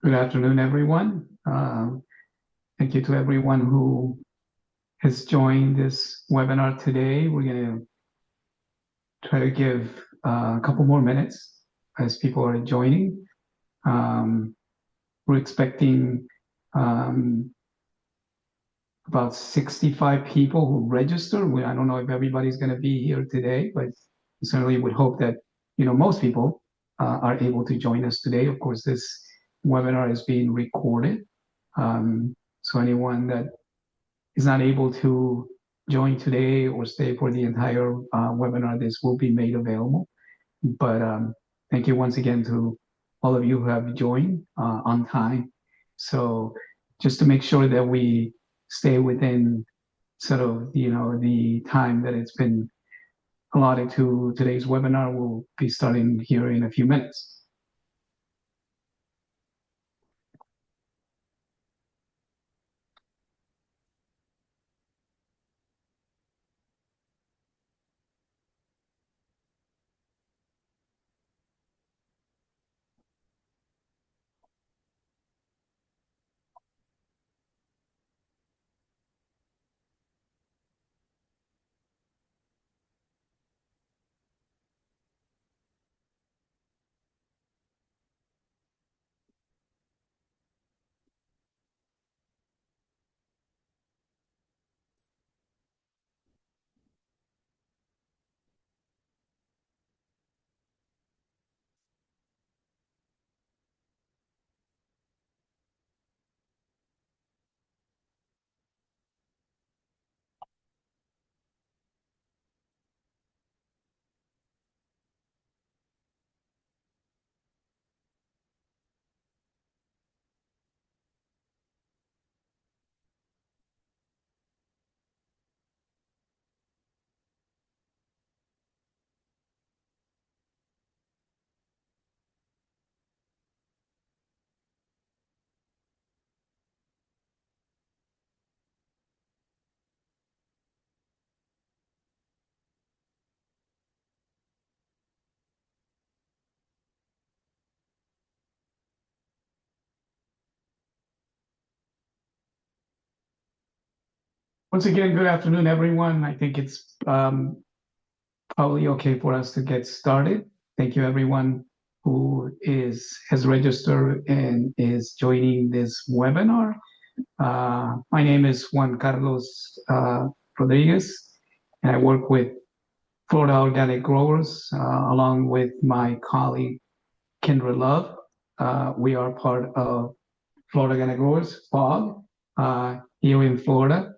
Good afternoon, everyone. Thank you to everyone who has joined this webinar today. We're going to try to give a couple more minutes as people are joining. We're expecting about 65 people who register. I don't know if everybody's going to be here today, but certainly would hope that most people are able to join us today. Of course, this webinar is being recorded. So anyone that is not able to join today or stay for the entire webinar, this will be made available. But thank you once again to all of you who have joined on time. So just to make sure that we stay within sort of, the time that it's been allotted to today's webinar, we'll be starting here in a few minutes. Once again, good afternoon, everyone. I think it's probably okay for us to get started. Thank you, everyone who has registered and is joining this webinar. My name is Juan Carlos Rodriguez, and I work with Florida Organic Growers along with my colleague Kendra Love. We are part of Florida Organic Growers, FOG, here in Florida.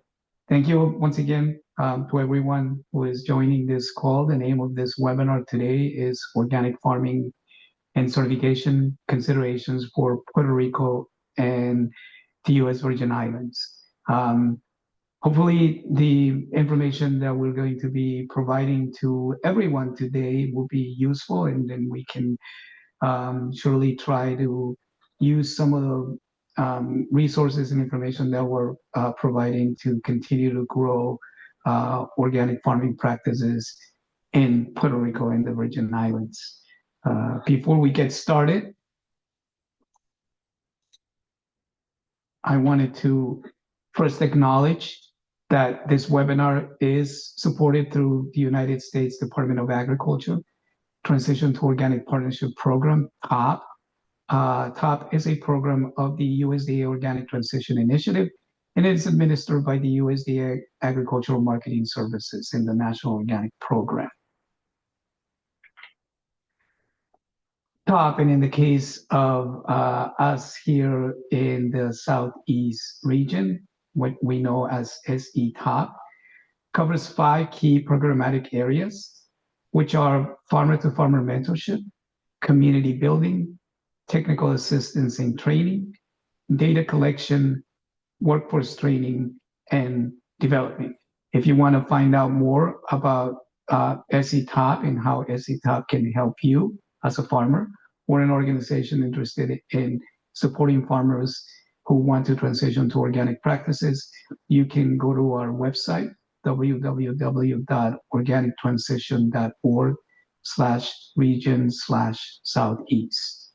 Thank you once again to everyone who is joining this call. The name of this webinar today is Organic Farming and Certification Considerations for Puerto Rico and the U.S. Virgin Islands. Hopefully the information that we're going to be providing to everyone today will be useful, and then we can surely try to use some of the resources and information that we're providing to continue to grow organic farming practices in Puerto Rico and the Virgin Islands. Before we get started, I wanted to first acknowledge that this webinar is supported through the United States Department of Agriculture Transition to Organic Partnership Program, TOPP. TOPP is a program of the USDA Organic Transition Initiative, and it is administered by the USDA Agricultural Marketing Services in the National Organic Program. TOPP, and in the case of us here in the Southeast region, what we know as SE-TOPP, covers 5 key programmatic areas, which are farmer-to-farmer mentorship, community building, technical assistance and training, data collection, workforce training, and development. If you want to find out more about SE-TOPP and how SE-TOPP can help you as a farmer or an organization interested in supporting farmers who want to transition to organic practices, you can go to our website, www.organictransition.org/region/Southeast.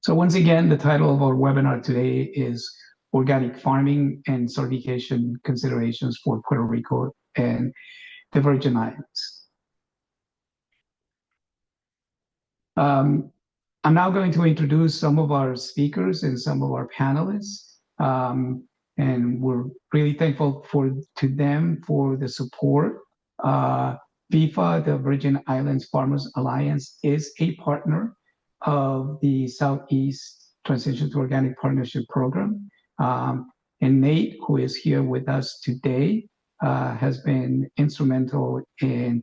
So once again, the title of our webinar today is Organic Farming and Certification Considerations for Puerto Rico and the Virgin Islands. I'm now going to introduce some of our speakers and some of our panelists. And we're really thankful to them for the support. VIFA, the Virgin Islands Farmers Alliance, is a partner of the Southeast Transition to Organic Partnership Program. And Nate, who is here with us today, has been instrumental in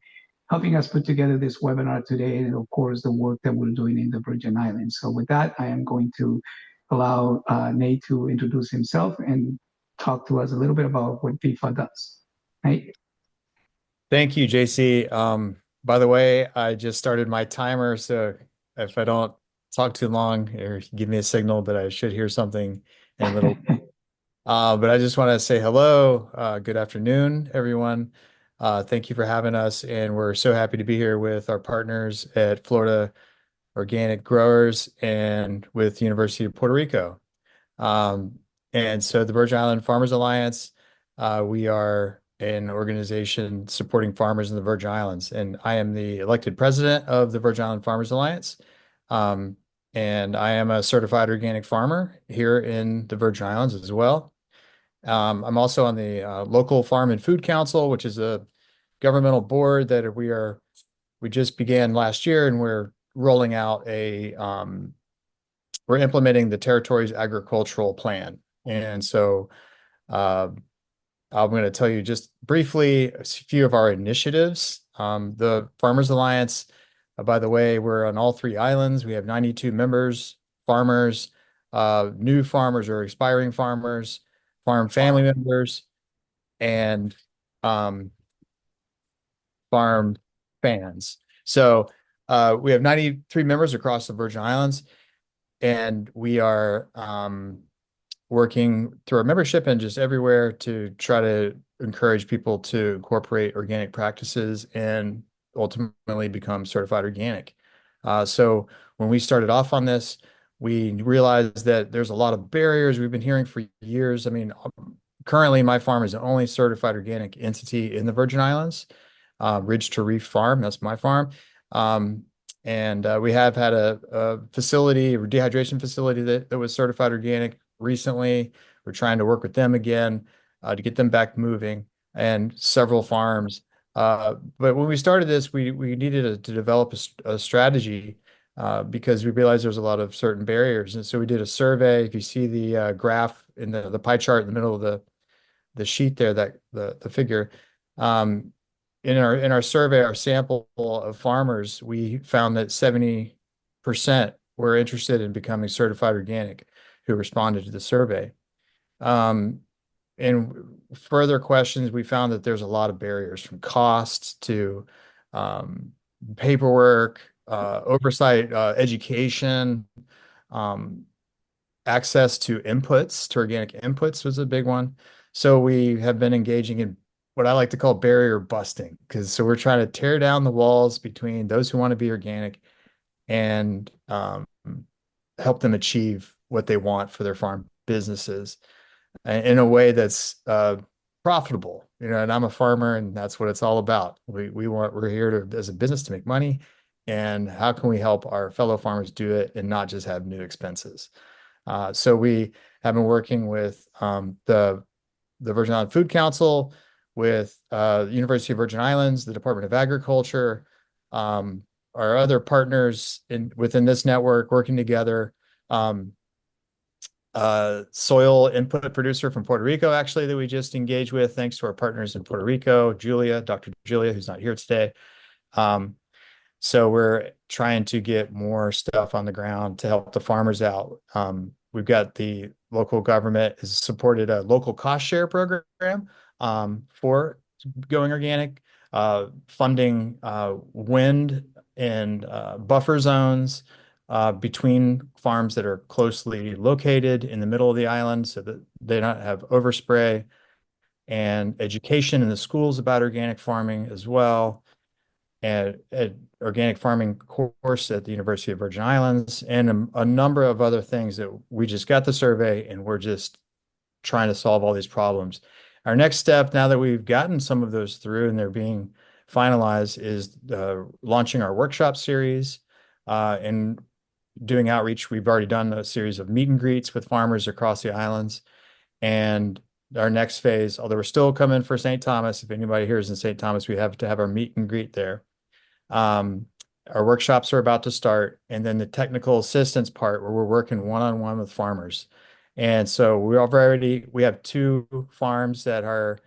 helping us put together this webinar today, and of course, the work that we're doing in the Virgin Islands. So with that, I am going to allow Nate to introduce himself and talk to us a little bit about what FIFA does. Nate? Thank you, JC. By the way, I just started my timer, so if I don't talk too long, or give me a signal, but I should hear something in a little. But I just want to say hello. Good afternoon, everyone. Thank you for having us, and we're so happy to be here with our partners at Florida Organic Growers and with the University of Puerto Rico. And so the Virgin Island Farmers Alliance, we are an organization supporting farmers in the Virgin Islands, and I am the elected president of the Virgin Island Farmers Alliance. And I am a certified organic farmer here in the Virgin Islands as well. I'm also on the local Farm and Food Council, which is a governmental board that we just began last year, and we're rolling out we're implementing the territory's agricultural plan. And so I'm going to tell you just briefly a few of our initiatives. The Farmers Alliance, by the way, we're on all three islands. We have 92 members, farmers, new farmers or expiring farmers, farm family members, and farm fans. So we have 93 members across the Virgin Islands, and we are working through our membership and just everywhere to try to encourage people to incorporate organic practices and ultimately become certified organic. So when we started off on this, we realized that there's a lot of barriers we've been hearing for years. I mean, currently my farm is the only certified organic entity in the Virgin Islands, Ridge to Reef Farm, that's my farm. And we have had a facility, a dehydration facility that was certified organic recently. We're trying to work with them again to get them back moving, and several farms. But when we started this, we needed to develop a strategy because we realized there's a lot of certain barriers. And so we did a survey. If you see the graph in the pie chart in the middle of the sheet there, that the figure, in our survey, our sample of farmers, we found that 70% were interested in becoming certified organic who responded to the survey. And further questions, we found that there's a lot of barriers, from costs to paperwork, oversight, education, access to inputs, to organic inputs was a big one. So we have been engaging in what I like to call barrier busting, so we're trying to tear down the walls between those who want to be organic and help them achieve what they want for their farm businesses in a way that's profitable. And I'm a farmer, and that's what it's all about. We're here as a business to make money, and how can we help our fellow farmers do it and not just have new expenses? So we have been working with the Virgin Island Food Council, with the University of Virgin Islands, the Department of Agriculture, our other partners within this network, working together. Soil input producer from Puerto Rico, actually, that we just engaged with, thanks to our partners in Puerto Rico, Dr. Julia, who's not here today. So we're trying to get more stuff on the ground to help the farmers out. We've got the local government has supported a local cost share program for going organic, funding wind and buffer zones between farms that are closely located in the middle of the island so that they don't have overspray, and education in the schools about organic farming as well. an organic farming course at the University of Virgin Islands, and a number of other things that we just got the survey and we're just trying to solve all these problems. Our next step, now that we've gotten some of those through and they're being finalized, is launching our workshop series and doing outreach. We've already done a series of meet and greets with farmers across the islands. And our next phase, although we're still coming for St. Thomas, if anybody here is in St. Thomas, we have to have our meet and greet there. Our workshops are about to start, and then the technical assistance part where we're working one-on-one with farmers. And so we have 2 farms that are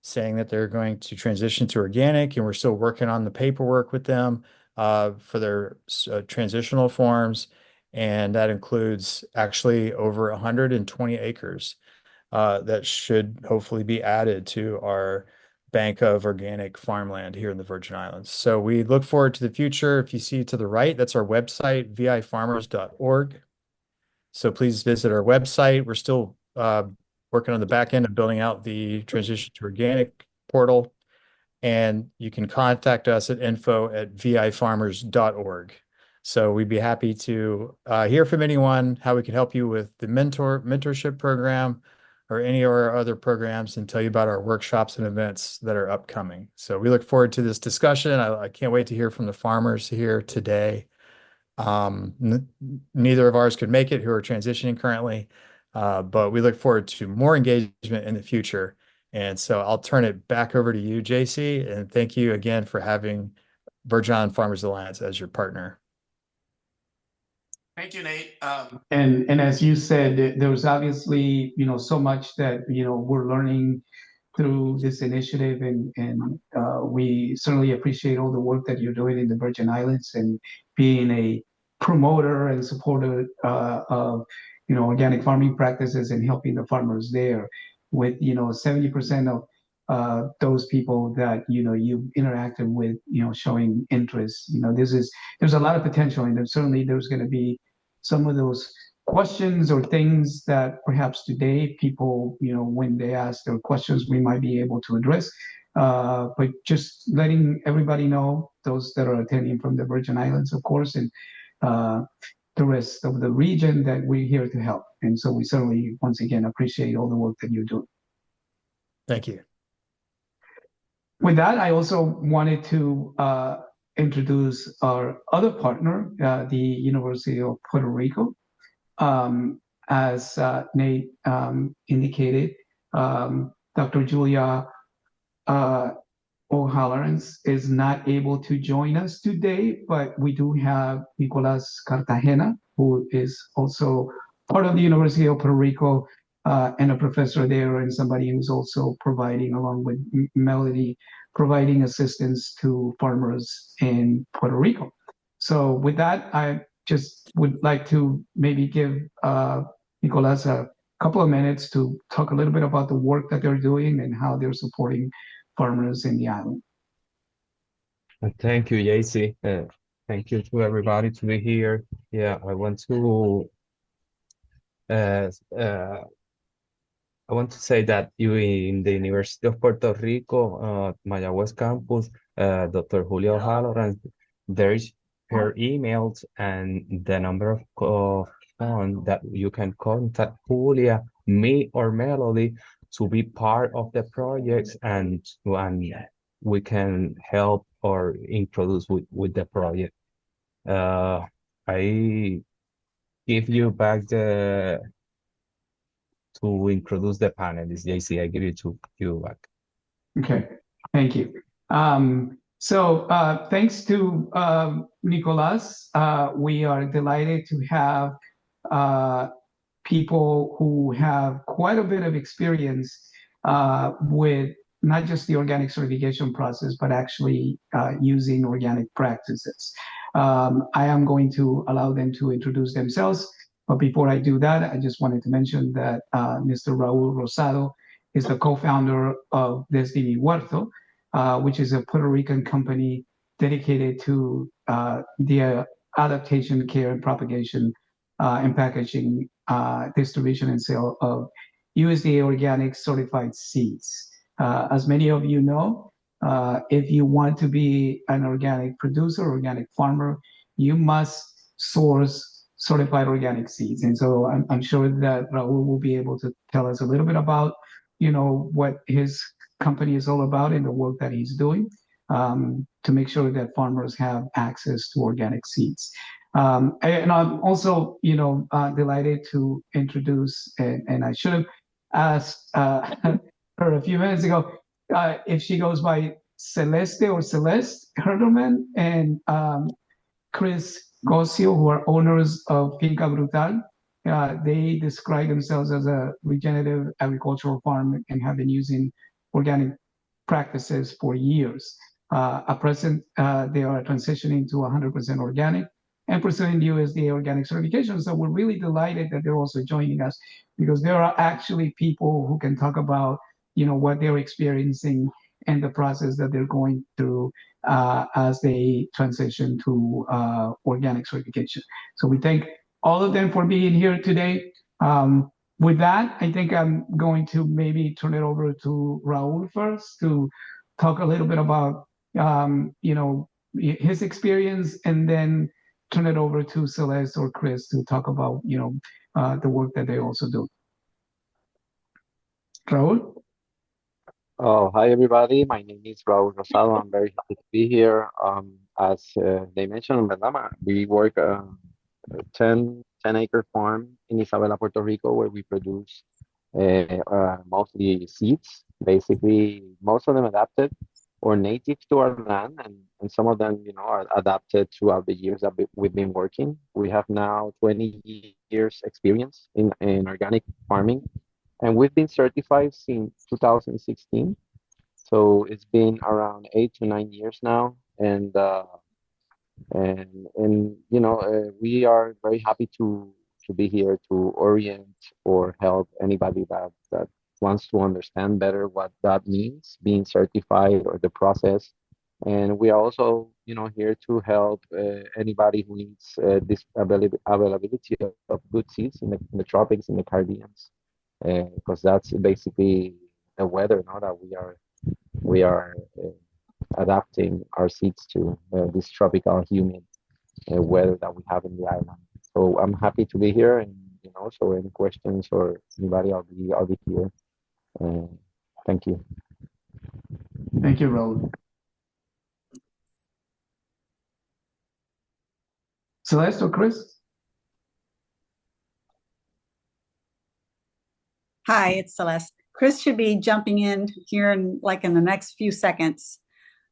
saying that they're going to transition to organic, and we're still working on the paperwork with them for their transitional forms. And that includes actually over 120 acres that should hopefully be added to our bank of organic farmland here in the Virgin Islands. So we look forward to the future. If you see to the right, that's our website, vifarmers.org. So please visit our website. We're still working on the back end of building out the transition to organic portal. And you can contact us at info@vifarmers.org. So we'd be happy to hear from anyone, how we can help you with the mentorship program or any of our other programs, and tell you about our workshops and events that are upcoming. So we look forward to this discussion. I can't wait to hear from the farmers here today. Neither of ours could make it who are transitioning currently, but we look forward to more engagement in the future. And so I'll turn it back over to you, JC, and thank you again for having Virgin Island Farmers Alliance as your partner. Thank you, Nate. And as you said, there was obviously, so much that, we're learning through this initiative, and we certainly appreciate all the work that you're doing in the Virgin Islands and being a promoter and supporter of, organic farming practices and helping the farmers there with, 70% of those people that, you interacted with, showing interest. There's a lot of potential, and there's going to be some of those questions or things that perhaps today people, when they ask their questions, we might be able to address. But just letting everybody know, those that are attending from the Virgin Islands, of course, and the rest of the region, that we're here to help. And so we certainly, once again, appreciate all the work that you're doing. Thank you. With that, I also wanted to introduce our other partner, the University of Puerto Rico. As Nate indicated, Dr. Julia O'Halloran is not able to join us today, but we do have Nicolas Cartagena, who is also part of the University of Puerto Rico and a professor there, and somebody who's also providing, along with Melody, providing assistance to farmers in Puerto Rico. So with that, I just would like to maybe give Nicolas a couple of minutes to talk a little bit about the work that they're doing and how they're supporting farmers in the island. Thank you, JC. Thank you to everybody to be here. Yeah, I want to say that you in the University of Puerto Rico, Mayagüez campus, Dr. Julia O'Halloran, there is her emails and the number of phone that you can contact Julia, me, or Melody to be part of the projects, and we can help or introduce with the project. I give you back to introduce the panelists. JC, I give to you back. Okay, thank you. So thanks to Nicolas, we are delighted to have people who have quite a bit of experience with not just the organic certification process, but actually using organic practices. I am going to allow them to introduce themselves, but before I do that, I just wanted to mention that Mr. Raul Rosado is the co-founder of Desde Mi Huerto, which is a Puerto Rican company dedicated to the adaptation, care, and propagation and packaging, distribution, and sale of USDA organic certified seeds. As many of you know, if you want to be an organic producer, organic farmer, you must source certified organic seeds. And so I'm sure that Raul will be able to tell us a little bit about, what his company is all about and the work that he's doing, to make sure that farmers have access to organic seeds. And I'm also, delighted to introduce, and I should have asked her a few minutes ago, if she goes by Celeste or Celeste Herdelman, and Chris Gossio, who are owners of Finca Brutal. They describe themselves as a regenerative agricultural farm and have been using organic practices for years. At present, they are transitioning to 100% organic and pursuing the USDA organic certification. So we're really delighted that they're also joining us, because there are actually people who can talk about, what they're experiencing and the process that they're going through as they transition to organic certification. So we thank all of them for being here today. With that, I think I'm going to maybe turn it over to Raul first to talk a little bit about his experience, and then turn it over to Celeste or Chris to talk about the work that they also do. Raul? Oh, hi everybody. My name is Raul Rosado. I'm very happy to be here. As they mentioned, ¿verdad? We work 10-acre farm in Isabela, Puerto Rico, where we produce mostly seeds. Basically, most of them adapted or native to our land, and some of them, are adapted throughout the years that we've been working. We have now 20 years experience in organic farming, and we've been certified since 2016. So it's been around 8 to 9 years now, and we are very happy to be here to orient or help anybody that wants to understand better what that means, being certified, or the process. And we are also, here to help anybody who needs this availability of good seeds in the tropics, in the Caribbean, because that's basically the weather now that we are adapting our seeds to this tropical humid weather that we have in the island. So I'm happy to be here, and so any questions or anybody, I'll be here. Thank you. Thank you, Raul. Celeste or Chris? Hi, it's Celeste. Chris should be jumping in here in the next few seconds.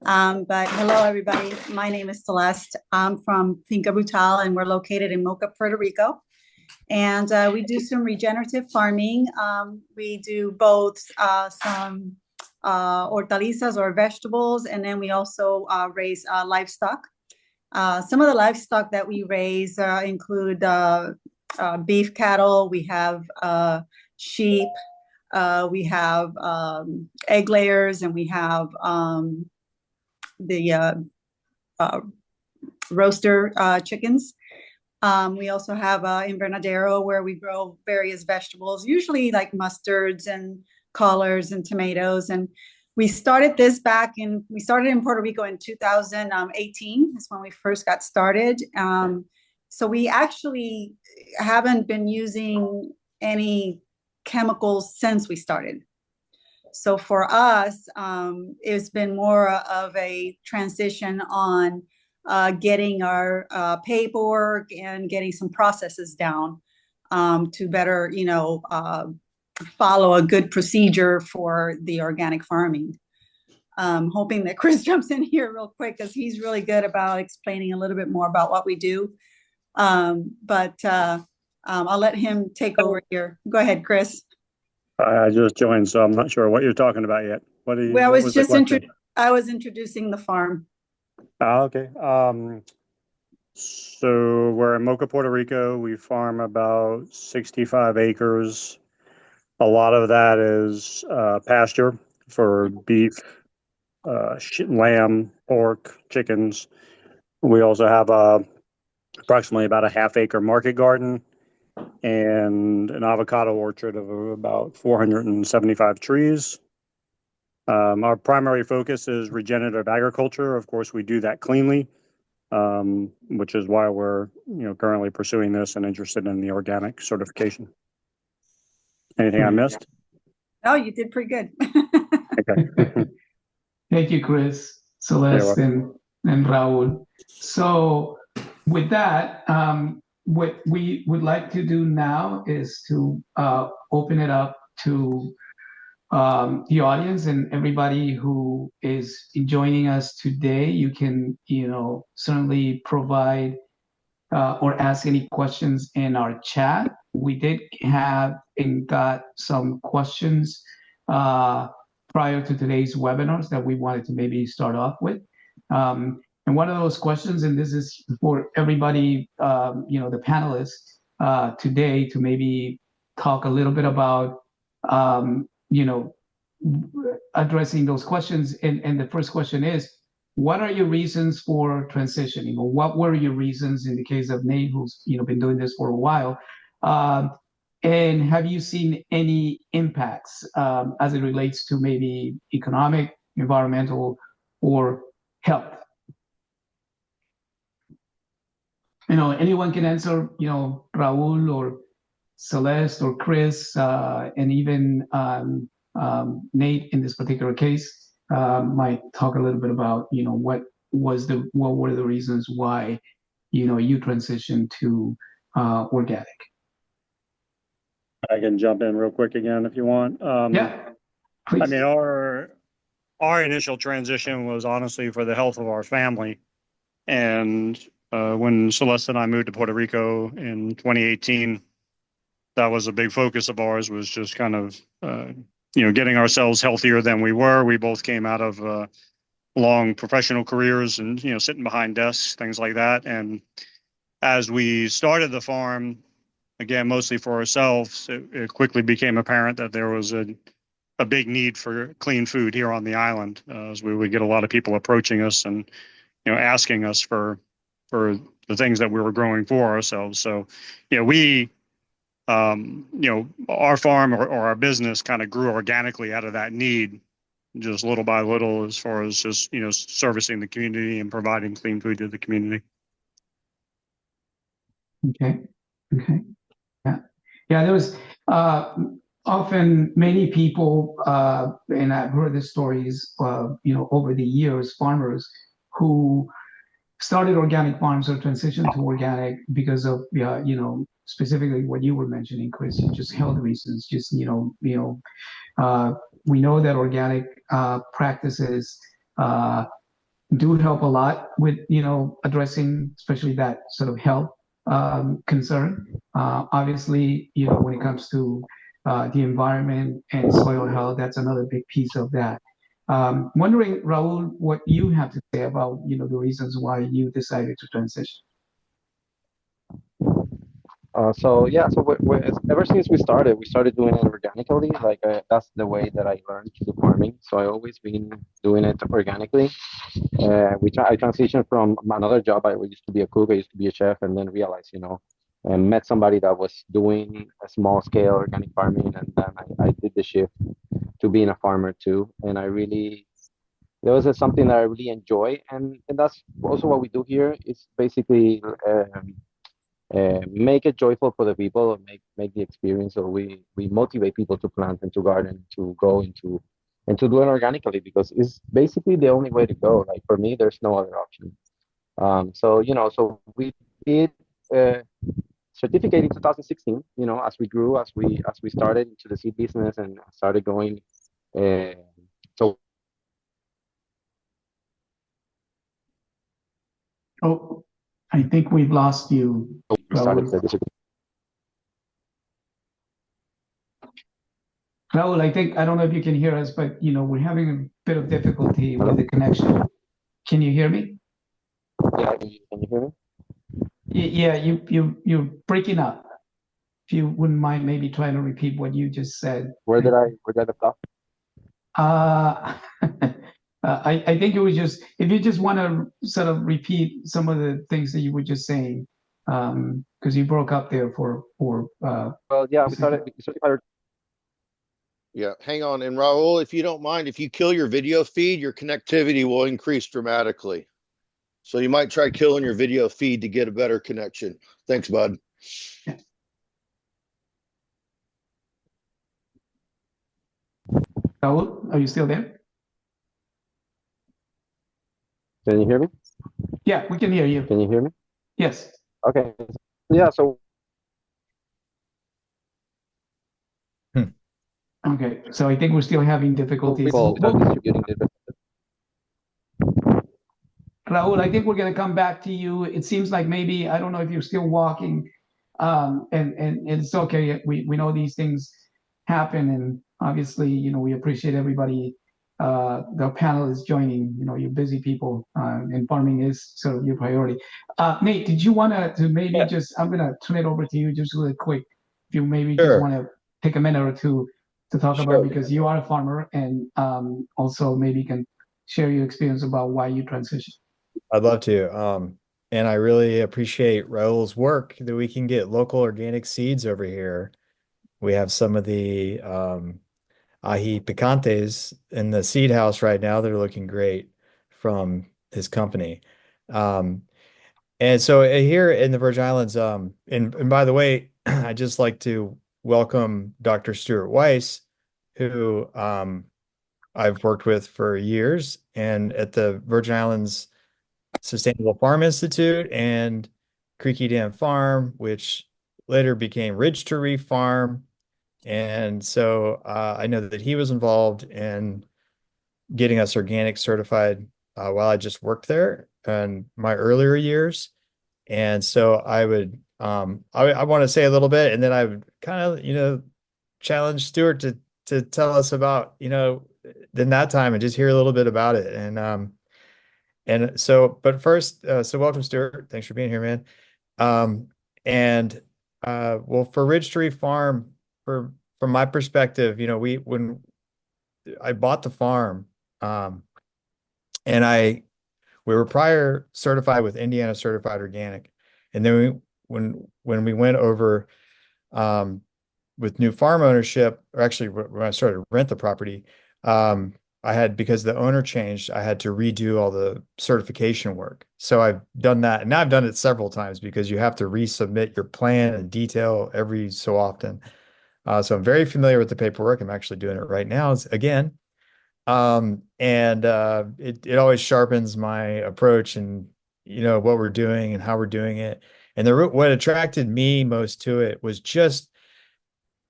But hello, everybody. My name is Celeste. I'm from Finca Brutal, and we're located in Mocha, Puerto Rico. And we do some regenerative farming. We do both some hortalizas or vegetables, and then we also raise livestock. Some of the livestock that we raise include beef cattle. We have sheep. We have egg layers, and we have the roaster chickens. We also have invernadero, where we grow various vegetables, usually like mustards and collards and tomatoes. And we started in Puerto Rico in 2018. That's when we first got started. So we actually haven't been using any chemicals since we started. So for us, it's been more of a transition on getting our paperwork and getting some processes down to better, follow a good procedure for the organic farming. Hoping that Chris jumps in here real quick, because he's really good about explaining a little bit more about what we do. But I'll let him take over here. Go ahead, Chris. I just joined, so I'm not sure what you're talking about yet. I was introducing the farm. Okay. So we're in Mocha, Puerto Rico. We farm about 65 acres. A lot of that is pasture for beef, lamb, pork, chickens. We also have approximately about a half-acre market garden and an avocado orchard of about 475 trees. Our primary focus is regenerative agriculture. Of course, we do that cleanly, which is why we're currently pursuing this and interested in the organic certification. Anything I missed? Oh, you did pretty good. Okay. Thank you, Chris, Celeste, and Raul. So with that, what we would like to do now is to open it up to the audience and everybody who is joining us today. You can, certainly provide or ask any questions in our chat. We did have and got some questions prior to today's webinars that we wanted to maybe start off with. And one of those questions, and this is for everybody, the panelists today, to maybe talk a little bit about, addressing those questions. And the first question is, what are your reasons for transitioning, or what were your reasons in the case of Nate, who's been doing this for a while? And have you seen any impacts as it relates to maybe economic, environmental, or health? Anyone can answer, Raul or Celeste or Chris, and even Nate in this particular case might talk a little bit about, what were the reasons why, you transitioned to organic. I can jump in real quick again if you want. Yeah, please. I mean, our initial transition was honestly for the health of our family. And when Celeste and I moved to Puerto Rico in 2018, that was a big focus of ours, was just kind of, getting ourselves healthier than we were. We both came out of long professional careers and, sitting behind desks, things like that. And as we started the farm, again, mostly for ourselves, it quickly became apparent that there was a big need for clean food here on the island, as we would get a lot of people approaching us and, asking us for the things that we were growing for ourselves. So, we, our farm or our business kind of grew organically out of that need, just little by little, as far as just, servicing the community and providing clean food to the community. Okay. Yeah, there was often many people, and I've heard the stories, over the years, farmers who started organic farms or transitioned to organic because of, specifically what you were mentioning, Chris, just health reasons. Just, we know that organic practices do help a lot with, addressing especially that sort of health concern. Obviously, when it comes to the environment and soil health, that's another big piece of that. Wondering, Raul, what you have to say about, the reasons why you decided to transition. So ever since we started doing it organically. That's the way that I learned to do farming. So I always been doing it organically. I transitioned from another job. I used to be a cook. I used to be a chef, and then realized, and met somebody that was doing a small scale organic farming, and then I did the shift to being a farmer too. And that was something that I really enjoy, and that's also what we do here. Is basically make it joyful for the people, or make the experience. So we motivate people to plant and to garden, to go and to do it organically, because it's basically the only way to go. Like for me, there's no other option. So we did certificate in 2016. As we grew, as we started into the seed business and started going. Oh, I think we've lost you. We started Raul, I don't know if you can hear us, but we're having a bit of difficulty with the connection. Can you hear me? Yeah, can you hear me? Yeah, you're breaking up. If you wouldn't mind maybe trying to repeat what you just said. Where did I stop? I think it was just, if you just want to sort of repeat some of the things that you were just saying, because you broke up there for Well, yeah, we started certified. Yeah, hang on. And Raul, if you don't mind, if you kill your video feed, your connectivity will increase dramatically. So you might try killing your video feed to get a better connection. Thanks, bud. Raul, are you still there? Can you hear me? Yeah, we can hear you. Can you hear me? Yes. Okay. Yeah, so Okay. So I think we're still having difficulties. distributing the Raul, I think we're going to come back to you. It seems like maybe, I don't know if you're still walking, and it's okay. We know these things happen, and obviously, we appreciate everybody. The panel is joining. You're busy people, and farming is sort of your priority. Nate, did you want to maybe I'm going to turn it over to you just really quick. If you maybe just Sure. want to take a minute or two to talk Sure. about, because you are a farmer, and also maybe you can share your experience about why you transitioned. I'd love to. And I really appreciate Raul's work that we can get local organic seeds over here. We have some of the ají picantes in the seed house right now. They're looking great from his company. And so here in the Virgin Islands, and by the way, I'd just like to welcome Dr. Stuart Weiss, who I've worked with for years, and at the Virgin Islands Sustainable Farm Institute and Creaky Dam Farm, which later became Ridge to Reef Farm. And so I know that he was involved in getting us organic certified while I just worked there in my earlier years. And so I would I want to say a little bit, and then I would kind of challenge Stuart to tell us about in that time and just hear a little bit about it. And so, but first, so welcome, Stuart. Thanks for being here, man. And well, for Ridge Tree Farm, from my perspective, when I bought the farm, and we were prior certified with Indiana Certified Organic, and then when we went over with new farm ownership, or actually when I started to rent the property, because the owner changed, I had to redo all the certification work. So I've done that, and now I've done it several times because you have to resubmit your plan and detail every so often. So I'm very familiar with the paperwork. I'm actually doing it right now again. And it always sharpens my approach and what we're doing and how we're doing it. And what attracted me most to it was just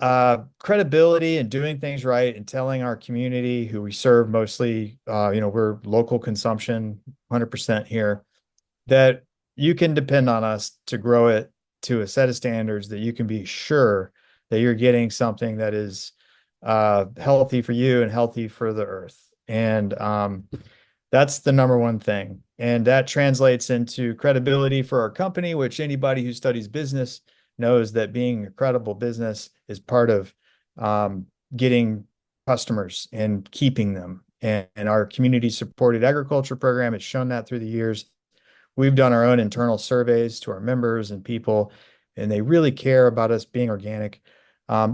credibility and doing things right and telling our community who we serve mostly, we're local consumption 100% here, that you can depend on us to grow it to a set of standards that you can be sure that you're getting something that is healthy for you and healthy for the earth. And that's the number one thing. And that translates into credibility for our company, which anybody who studies business knows that being a credible business is part of getting customers and keeping them. And our community supported agriculture program has shown that through the years. We've done our own internal surveys to our members and people, and they really care about us being organic.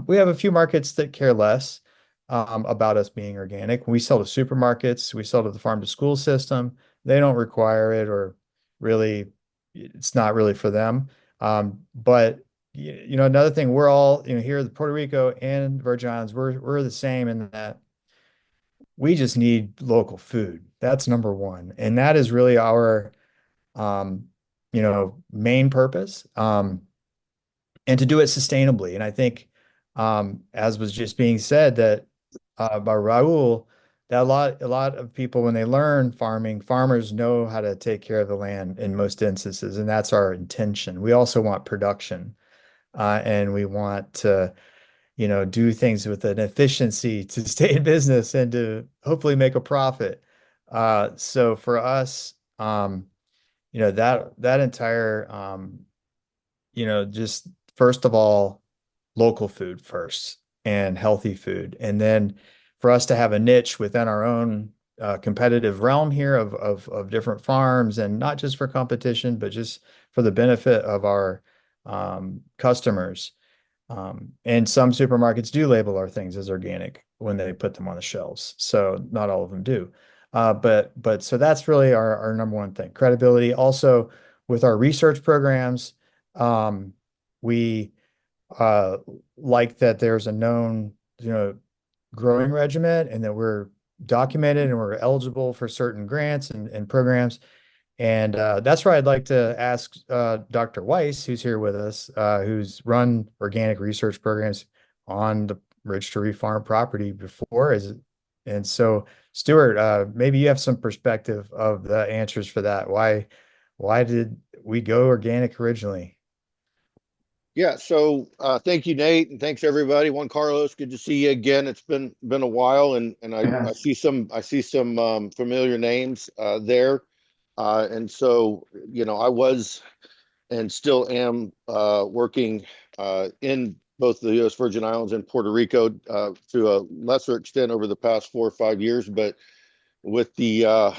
We have a few markets that care less about us being organic. We sell to supermarkets, we sell to the farm to school system. They don't require it, or really, it's not really for them. But another thing, we're all, here in Puerto Rico and Virgin Islands, we're the same in that we just need local food. That's number one. And that is really our, main purpose, and to do it sustainably. And I think, as was just being said that by Raul, that a lot of people, when they learn farming, farmers know how to take care of the land in most instances. And that's our intention. We also want production. And we want to, do things with an efficiency to stay in business and to hopefully make a profit. So for us, that entire, just first of all, local food first and healthy food. And then for us to have a niche within our own competitive realm here of different farms, and not just for competition, but just for the benefit of our customers. And some supermarkets do label our things as organic when they put them on the shelves. So not all of them do. But so that's really our number one thing, credibility. Also with our research programs, we like that there's a known, growing regimen and that we're documented and we're eligible for certain grants and programs. And that's where I'd like to ask Dr. Weiss, who's here with us, who's run organic research programs on the Ridge to Refarm property before. And so, Stuart, maybe you have some perspective of the answers for that. Why did we go organic originally? Yeah, so thank you, Nate, and thanks everybody. Juan Carlos, good to see you again. It's been a while, and I Yes. see some familiar names there. And so, I was and still am working in both the U.S. Virgin Islands and Puerto Rico to a lesser extent over the past 4 or 5 years, but with the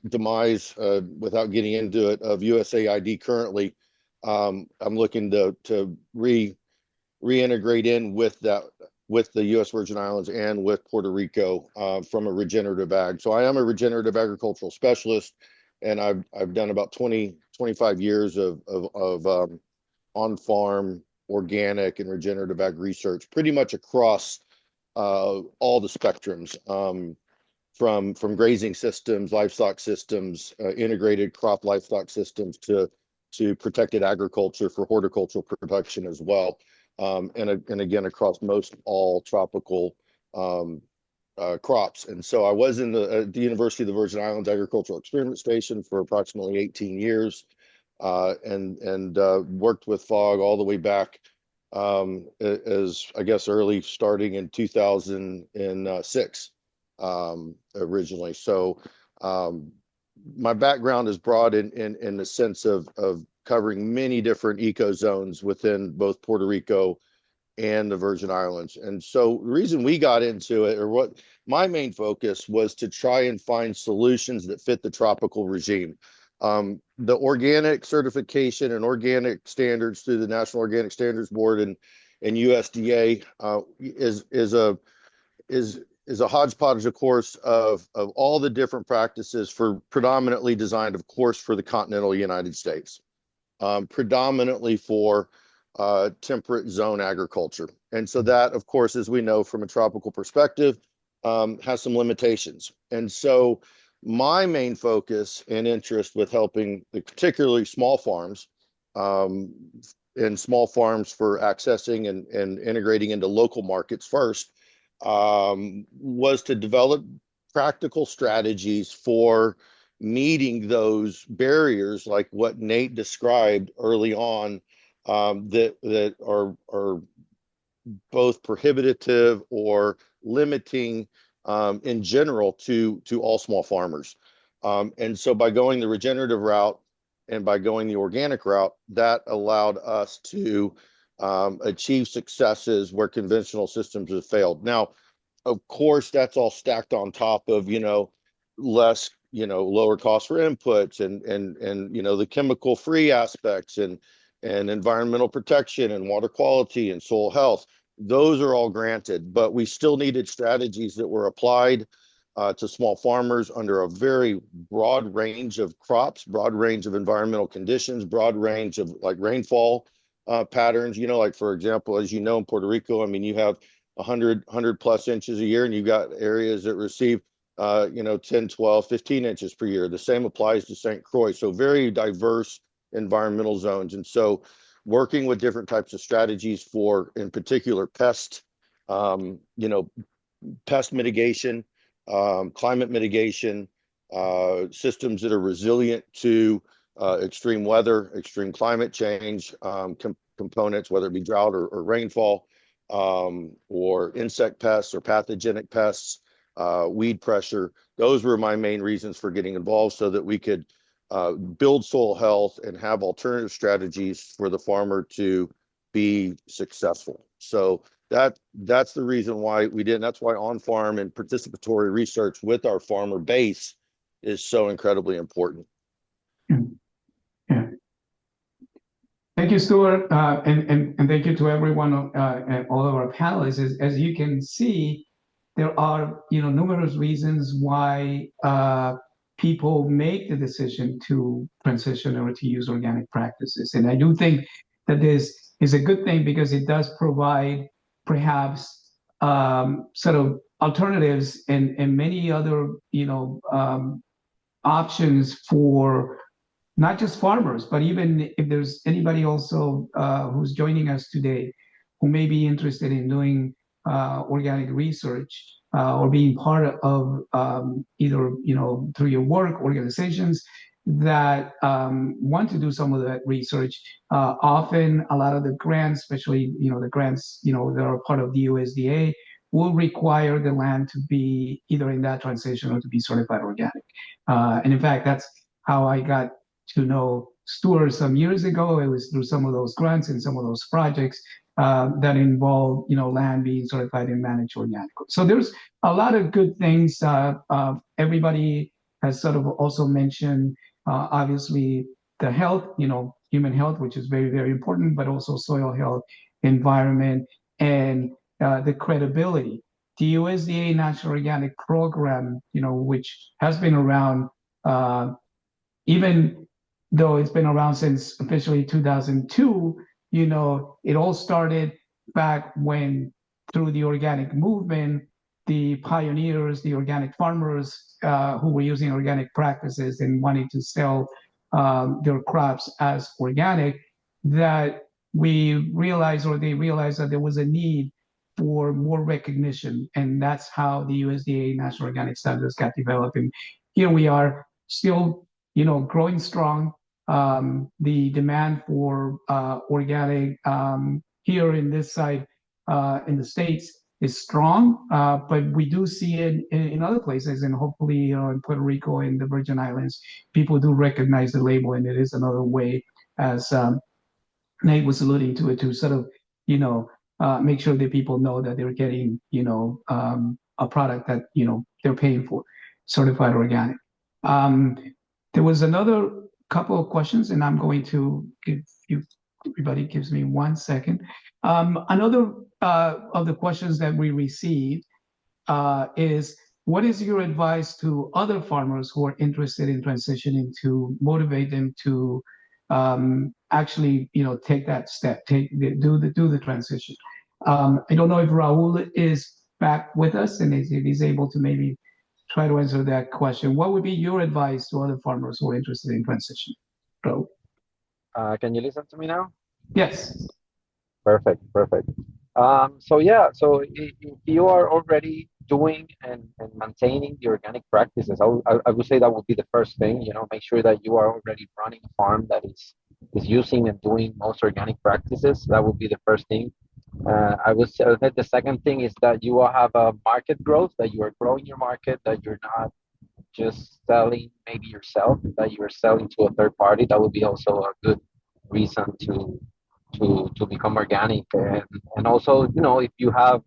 demise, without getting into it, of USAID currently, I'm looking to reintegrate in with the U.S. Virgin Islands and with Puerto Rico from a regenerative ag. So I am a regenerative agricultural specialist, and I've done about 25 years of on-farm organic and regenerative ag research, pretty much across all the spectrums, from grazing systems, livestock systems, integrated crop livestock systems to protected agriculture for horticultural production as well. And again, across most all tropical crops. And so I was in the University of the Virgin Islands Agricultural Experiment Station for approximately 18 years, and worked with FOG all the way back as, I guess, early starting in 2006 originally. So my background is broad in the sense of covering many different eco zones within both Puerto Rico and the Virgin Islands. And so the reason we got into it, or what my main focus was, to try and find solutions that fit the tropical regime. The organic certification and organic standards through the National Organic Standards Board and USDA is a hodgepodge, of course, of all the different practices predominantly designed, of course, for the continental United States, predominantly for temperate zone agriculture. And so that, of course, as we know from a tropical perspective, has some limitations. And so my main focus and interest with helping particularly small farms, and small farms for accessing and integrating into local markets first, was to develop practical strategies for meeting those barriers, like what Nate described early on, that are both prohibitive or limiting in general to all small farmers. And so by going the regenerative route and by going the organic route, that allowed us to achieve successes where conventional systems have failed. Now, of course, that's all stacked on top of, less, lower cost for inputs and the chemical free aspects and environmental protection and water quality and soil health. Those are all granted, but we still needed strategies that were applied to small farmers under a very broad range of crops, broad range of environmental conditions, broad range of like rainfall patterns. Like, for example, as you know, in Puerto Rico, I mean, you have 100 plus inches a year, and you've got areas that receive 10, 12, 15 inches per year. The same applies to St. Croix. So very diverse environmental zones. And so working with different types of strategies for, in particular, pest mitigation, climate mitigation, systems that are resilient to extreme weather, extreme climate change, components, whether it be drought or rainfall, or insect pests or pathogenic pests, weed pressure. Those were my main reasons for getting involved, so that we could build soil health and have alternative strategies for the farmer to be successful. So that's the reason why we did. And that's why on-farm and participatory research with our farmer base is so incredibly important. Yeah. Thank you, Stuart, and thank you to everyone and all of our panelists. As you can see, there are numerous reasons why people make the decision to transition or to use organic practices, and I do think that this is a good thing because it does provide perhaps sort of alternatives and many other options for not just farmers, but even if there's anybody also who's joining us today who may be interested in doing organic research or being part of either through your work organizations that want to do some of that research. Often, a lot of the grants, especially the grants that are part of the USDA, will require the land to be either in that transition or to be certified organic. And in fact, that's how I got to know Stuart some years ago. It was through some of those grants and some of those projects that involve land being certified and managed organically. So there's a lot of good things. Everybody has sort of also mentioned obviously the health, human health, which is very, very important, but also soil health, environment, and the credibility. The USDA National Organic Program, which has been around even though it's been around since officially 2002, it all started back when, through the organic movement, the pioneers, the organic farmers who were using organic practices and wanting to sell their crops as organic, that we realized, or they realized, that there was a need for more recognition. And that's how the USDA National Organic Standards got developed. And here we are still growing strong. The demand for organic here in this side in the States is strong, but we do see it in other places, and hopefully in Puerto Rico and the Virgin Islands, people do recognize the label, and it is another way, as Nate was alluding to it, to sort of make sure that people know that they're getting a product that they're paying for, certified organic. There was another couple of questions, and I'm going to give you, everybody gives me 1 second. Another of the questions that we received is, what is your advice to other farmers who are interested in transitioning to motivate them to actually, take that step, do the transition? I don't know if Raul is back with us, and if he's able to maybe try to answer that question. What would be your advice to other farmers who are interested in transition? Raul? Can you listen to me now? Yes. Perfect. So if you are already doing and maintaining the organic practices, I would say that would be the first thing. Make sure that you are already running a farm that is using and doing most organic practices. That would be the first thing. I would say that the second thing is that you will have a market growth, that you are growing your market, that you're not just selling maybe yourself, that you are selling to a third party. That would be also a good reason to become organic. And also, if you have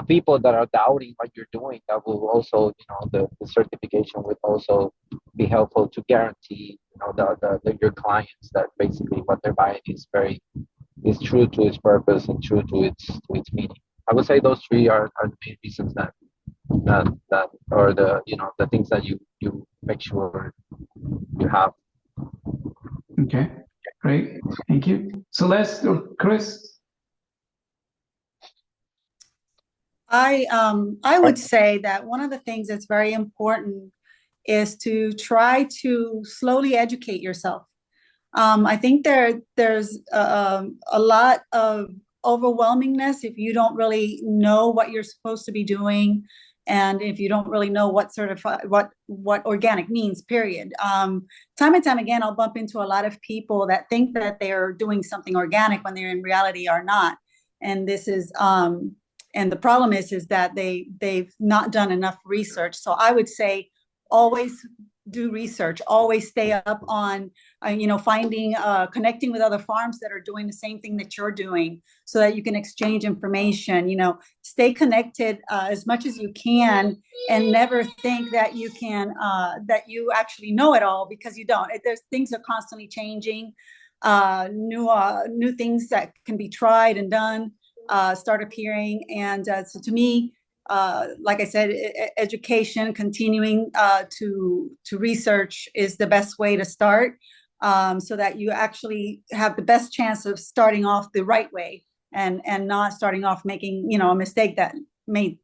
people that are doubting what you're doing, that will also, the certification would also be helpful to guarantee, your clients that basically what they're buying is true to its purpose and true to its meaning. I would say those three are the main reasons that or the things that you make sure you have. Okay, great. Thank you. Celeste or Chris? I would say that one of the things that's very important is to try to slowly educate yourself. I think there's a lot of overwhelmingness if you don't really know what you're supposed to be doing, and if you don't really know what organic means, period. Time and time again, I'll bump into a lot of people that think that they're doing something organic when they're in reality are not. And this is and the problem is that they've not done enough research. So I would say always do research, always stay up on finding connecting with other farms that are doing the same thing that you're doing, so that you can exchange information. Stay connected as much as you can, and never think that you can that you actually know it all, because you don't. Things are constantly changing. new things that can be tried and done start appearing. And so to me, like I said, education, continuing to research is the best way to start, so that you actually have the best chance of starting off the right way, and not starting off making, you know, a mistake that may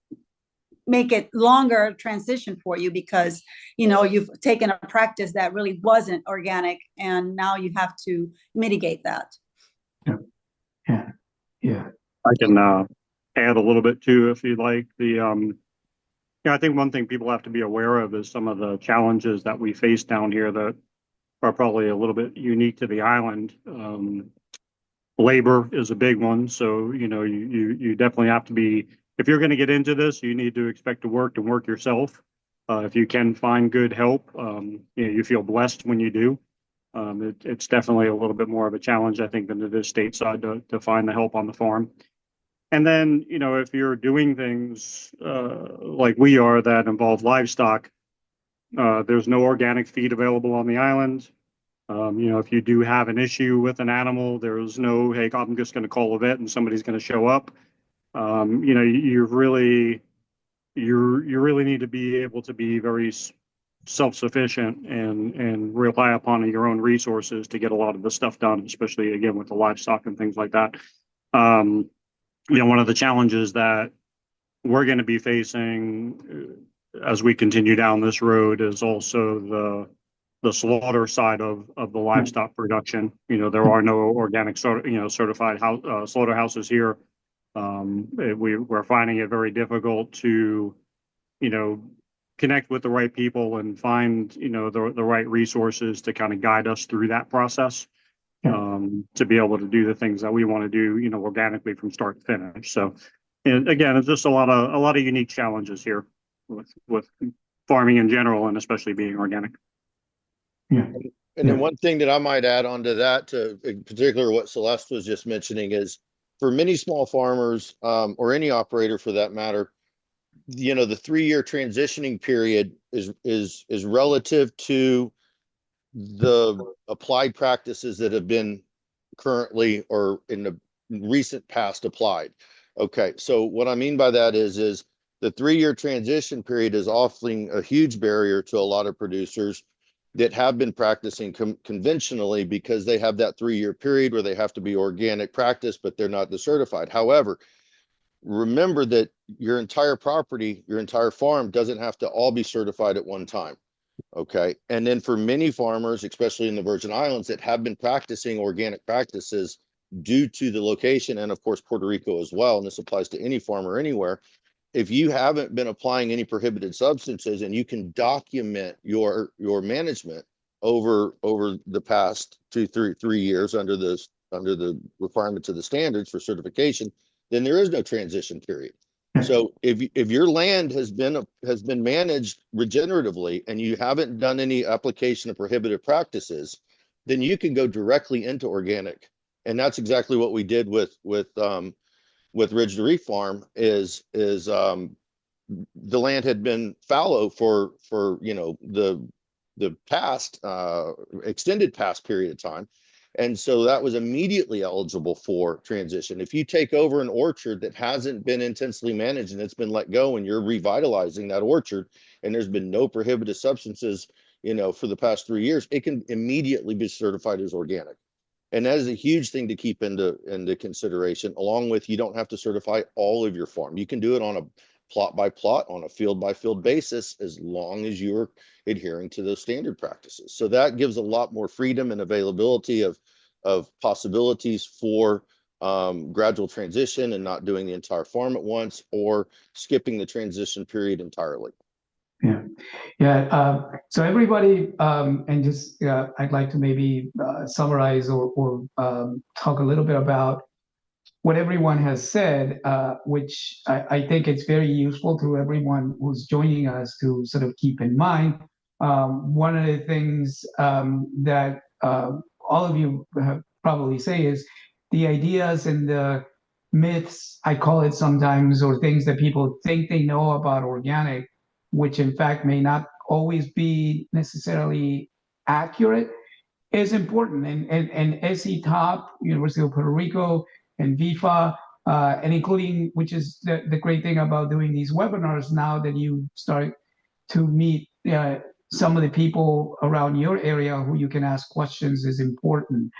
make it longer transition for you, because, you know, you've taken a practice that really wasn't organic, and now you have to mitigate that. Yeah. I can add a little bit too, if you'd like. Yeah, I think one thing people have to be aware of is some of the challenges that we face down here that are probably a little bit unique to the island. Labor is a big one, so you know you definitely have to be. If you're going to get into this, you need to expect to work yourself. If you can find good help, you know, you feel blessed when you do. It's definitely a little bit more of a challenge, I think, than it is stateside to find the help on the farm. And then, you know, if you're doing things like we are that involve livestock, there's no organic feed available on the island. You know, if you do have an issue with an animal, there's no, hey, I'm just going to call a vet and somebody's going to show up. You know, you really need to be able to be very self-sufficient and rely upon your own resources to get a lot of the stuff done, especially again with the livestock and things like that. You know, one of the challenges that we're going to be facing as we continue down this road is also the slaughter side of the livestock production. You know, there are no organic certified slaughterhouses here. We're finding it very difficult to, you know, connect with the right people and find, you know, the right resources to kind of guide us through that process, to be able to do the things that we want to do, you know, organically from start to finish. So, and again, it's just a lot of unique challenges here with farming in general, and especially being organic. Yeah. And then one thing that I might add on to that, to in particular what Celeste was just mentioning, is for many small farmers, or any operator for that matter, you know, the 3-year transitioning period is relative to the applied practices that have been currently or in the recent past applied. Okay, so what I mean by that is the 3-year transition period is offering a huge barrier to a lot of producers that have been practicing conventionally, because they have that 3-year period where they have to be organic practice, but they're not the certified. However, remember that your entire property, your entire farm doesn't have to all be certified at one time. Okay. And then for many farmers, especially in the Virgin Islands, that have been practicing organic practices due to the location, and of course, Puerto Rico as well, and this applies to any farmer anywhere. If you haven't been applying any prohibited substances and you can document your management over the past 3 years under the requirements of the standards for certification, then there is no transition period. So if your land has been managed regeneratively and you haven't done any application of prohibited practices, then you can go directly into organic. And that's exactly what we did with Ridge to Reef Farm. Is the land had been fallow for you know the past extended past period of time. And so that was immediately eligible for transition. If you take over an orchard that hasn't been intensely managed and it's been let go, and you're revitalizing that orchard, and there's been no prohibited substances, you know, for the past 3 years, it can immediately be certified as organic. And that is a huge thing to keep into consideration, along with, you don't have to certify all of your farm. You can do it on a plot by plot, on a field by field basis, as long as you're adhering to those standard practices. So that gives a lot more freedom and availability of possibilities for gradual transition, and not doing the entire farm at once or skipping the transition period entirely. So everybody, and just I'd like to maybe summarize or talk a little bit about what everyone has said, which I think it's very useful to everyone who's joining us to sort of keep in mind. One of the things that all of you have probably say is the ideas and the myths, I call it sometimes, or things that people think they know about organic, which in fact may not always be necessarily accurate. is important, and TOPP, University of Puerto Rico, and VIFA, and including, which is the great thing about doing these webinars now that you start to meet some of the people around your area who you can ask questions is important.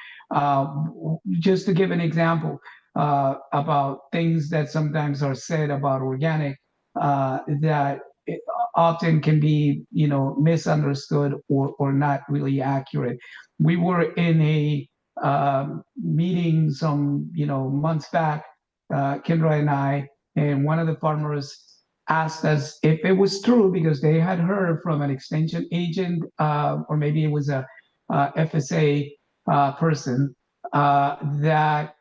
Just to give an example about things that sometimes are said about organic that often can be, misunderstood or not really accurate. We were in a meeting some, months back, Kendra and I, and one of the farmers asked us if it was true because they had heard from an extension agent, or maybe it was a FSA person, that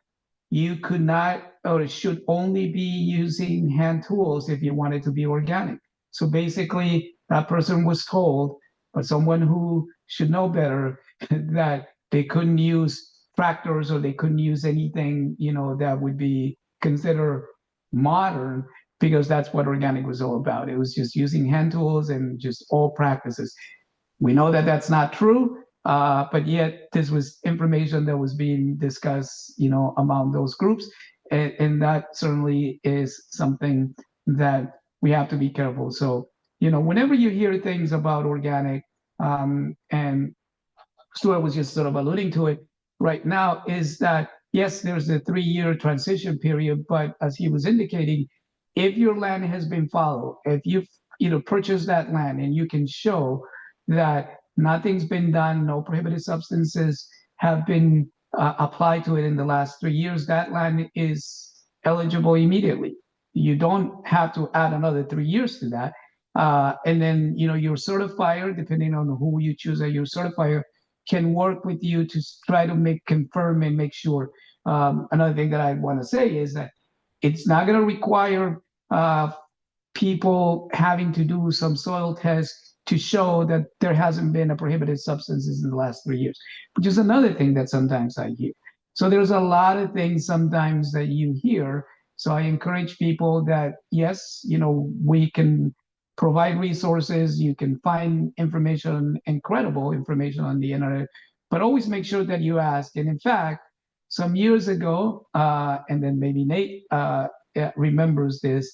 you could not or should only be using hand tools if you wanted to be organic. So basically, that person was told, but someone who should know better, that they couldn't use tractors or they couldn't use anything, that would be considered modern, because that's what organic was all about. It was just using hand tools and just all practices. We know that that's not true, but yet this was information that was being discussed, among those groups, and that certainly is something that we have to be careful. So, whenever you hear things about organic, and Stuart was just sort of alluding to it right now, is that yes, there's a 3-year transition period, but as he was indicating, if your land has been followed, if you've purchased that land and you can show that nothing's been done, no prohibited substances have been applied to it in the last 3 years, that land is eligible immediately. You don't have to add another 3 years to that. And then, your certifier, depending on who you choose as your certifier, can work with you to try to confirm and make sure. Another thing that I want to say is that it's not going to require people having to do some soil tests to show that there hasn't been a prohibited substances in the last 3 years, which is another thing that sometimes I hear. So there's a lot of things sometimes that you hear. So I encourage people that, yes, we can provide resources, you can find information, incredible information on the internet, but always make sure that you ask. And in fact, some years ago, and then maybe Nate remembers this,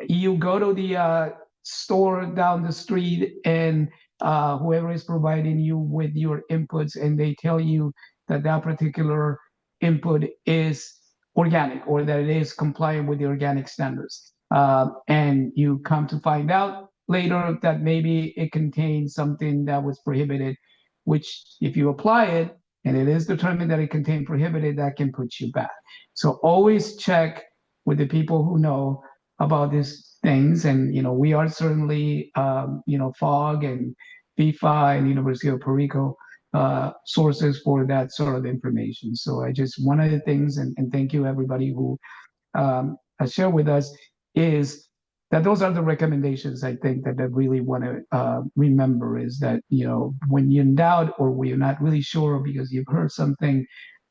you go to the store down the street, and whoever is providing you with your inputs, and they tell you that that particular input is organic or that it is compliant with the organic standards. And you come to find out later that maybe it contains something that was prohibited, which if you apply it and it is determined that it contained prohibited, that can put you back. So always check with the people who know about these things. And, we are certainly, FOG and VIFA and University of Puerto Rico sources for that sort of information. So one of the things, and thank you everybody who has shared with us, is that those are the recommendations I think that I really want to remember, is that, when you're in doubt or when you're not really sure because you've heard something,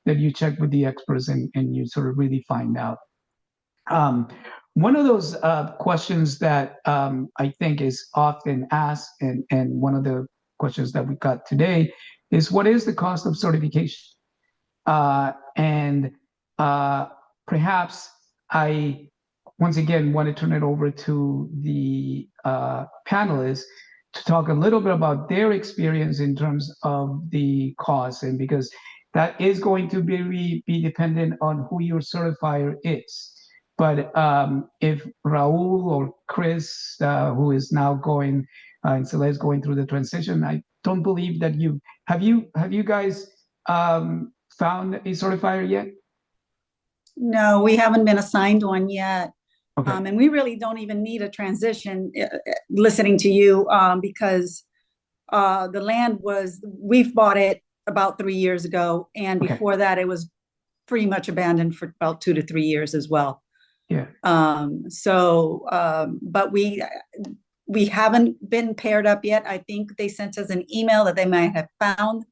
that you check with the experts and you sort of really find out. One of those questions that I think is often asked, and one of the questions that we got today, is what is the cost of certification? And perhaps I, once again, want to turn it over to the panelists to talk a little bit about their experience in terms of the cost, and because that is going to be dependent on who your certifier is. But if Raul or Chris, who is now going, and Celeste going through the transition, I don't believe that have you guys found a certifier yet? No, we haven't been assigned one yet. Okay. And we really don't even need a transition listening to you, because the land we've bought it about 3 years ago. And Okay. before that, it was pretty much abandoned for about 2 to 3 years as well. Yeah. But we haven't been paired up yet. I think they sent us an email that they might have found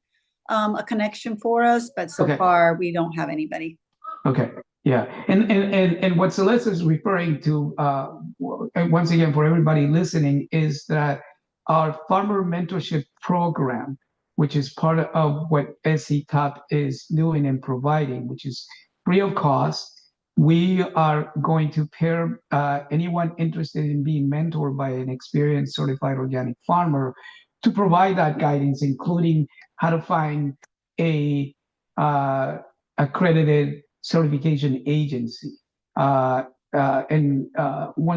a connection for us, but so Okay. far we don't have anybody. Okay. Yeah. And what Celeste is referring to, and once again, for everybody listening, is that our farmer mentorship program which is part of what SC-TOPP is doing and providing, which is free of cost. We are going to pair anyone interested in being mentored by an experienced certified organic farmer to provide that guidance, including how to find a accredited certification agency. Once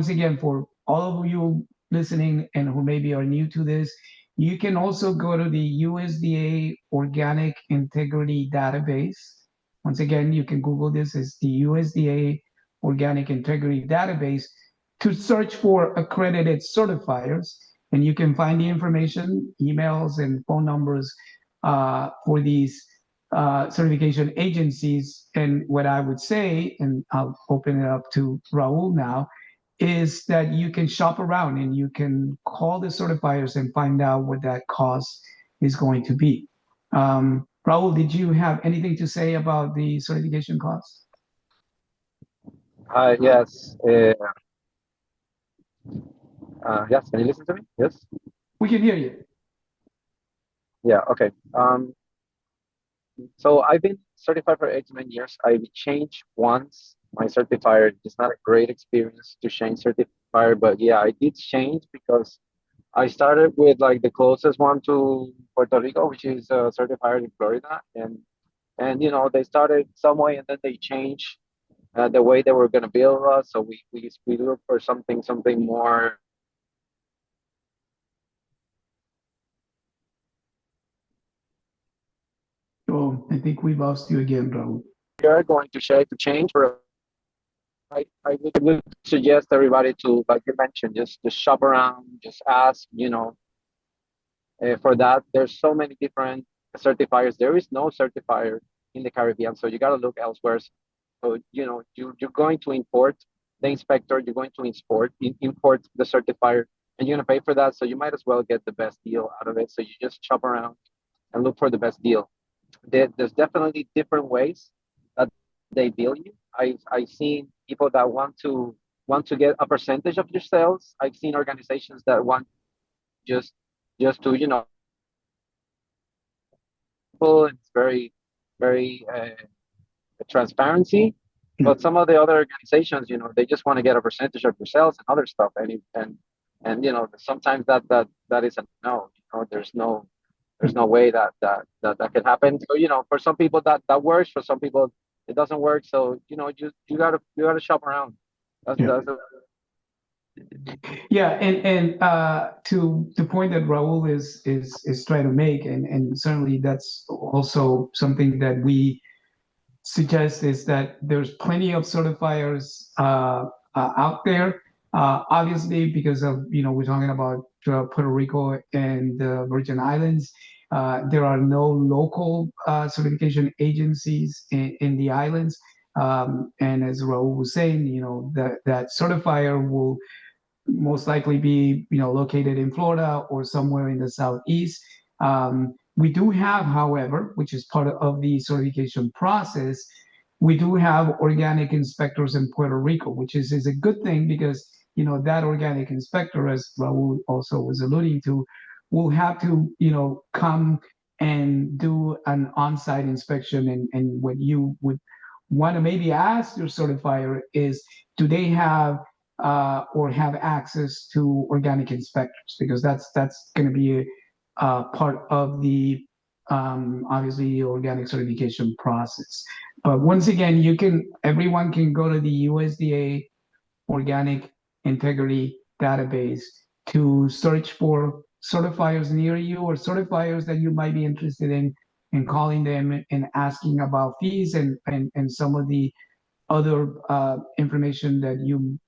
again, for all of you listening and who maybe are new to this, you can also go to the USDA Organic Integrity Database. Once again, you can Google this as the USDA Organic Integrity Database to search for accredited certifiers, and you can find the information, emails, and phone numbers for these certification agencies. And what I would say, and I'll open it up to Raul now, is that you can shop around and you can call the certifiers and find out what that cost is going to be. Raul, did you have anything to say about the certification costs? Yes. Yes, can you listen to me? Yes? We can hear you. Yeah, okay. So I've been certified for 8 to 9 years. I've changed once my certifier. It's not a great experience to change certifier, but yeah, I did change because I started with like the closest one to Puerto Rico, which is a certifier in Florida, and you know they started some way and then they changed the way they were going to bill us. So we look for something more. Oh, I think we lost you again, Raul. We are going to change for. I would suggest everybody to, like you mentioned, just shop around, just ask. You know, for that, there's so many different certifiers. There is no certifier in the Caribbean, so you got to look elsewhere. So you know, you're going to import the inspector, you're going to import the certifier, and you're going to pay for that. So you might as well get the best deal out of it. So you just shop around and look for the best deal. There's definitely different ways that they bill you. I've seen people that want to get a percentage of your sales. I've seen organizations that want just to, you know, it's very transparency. But some of the other organizations, you know, they just want to get a percentage of your sales and other stuff. And you know, sometimes that is a no. You know, there's no way that can happen. So, you know, for some people that works, for some people it doesn't work. So, you know, you gotta shop around. Yeah, and to the point that Raul is trying to make, and certainly that's also something that we suggest, is that there's plenty of certifiers out there. Obviously, because of, you know, we're talking about Puerto Rico and the Virgin Islands, there are no local certification agencies in the islands. And as Raul was saying, you know, that certifier will most likely be, you know, located in Florida or somewhere in the Southeast. We do have, however, which is part of the certification process, we do have organic inspectors in Puerto Rico, which is a good thing, because, you know, that organic inspector, as Raul also was alluding to, will have to, you know, come and do an on-site inspection. And what you would want to maybe ask your certifier is, do they have or have access to organic inspectors? Because that's going to be a part of the obviously organic certification process. But once again, everyone can go to the USDA Organic Integrity Database to search for certifiers near you, or certifiers that you might be interested in calling them and asking about fees and some of the other information that you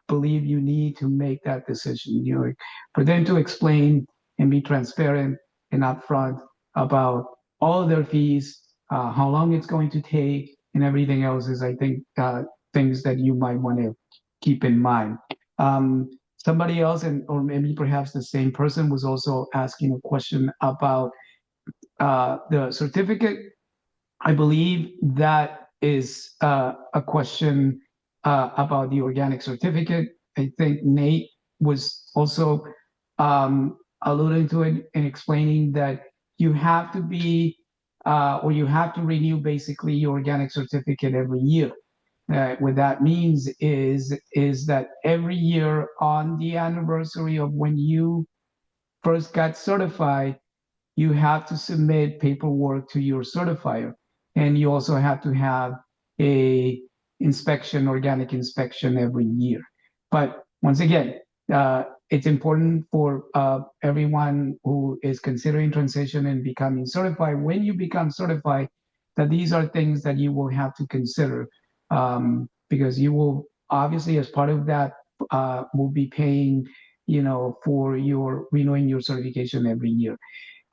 believe you need to make that decision. You know, for them to explain and be transparent and upfront about all of their fees, how long it's going to take, and everything else is, I think, things that you might want to keep in mind. Somebody else, or maybe perhaps the same person, was also asking a question about the certificate. I believe that is a question about the organic certificate. I think Nate was also alluding to it and explaining that you have to be or you have to renew basically your organic certificate every year. What that means is that every year on the anniversary of when you first got certified, you have to submit paperwork to your certifier, and you also have to have a inspection, organic inspection every year. But once again, it's important for everyone who is considering transition and becoming certified. When you become certified, that these are things that you will have to consider, because you will obviously, as part of that, will be paying, for your renewing your certification every year.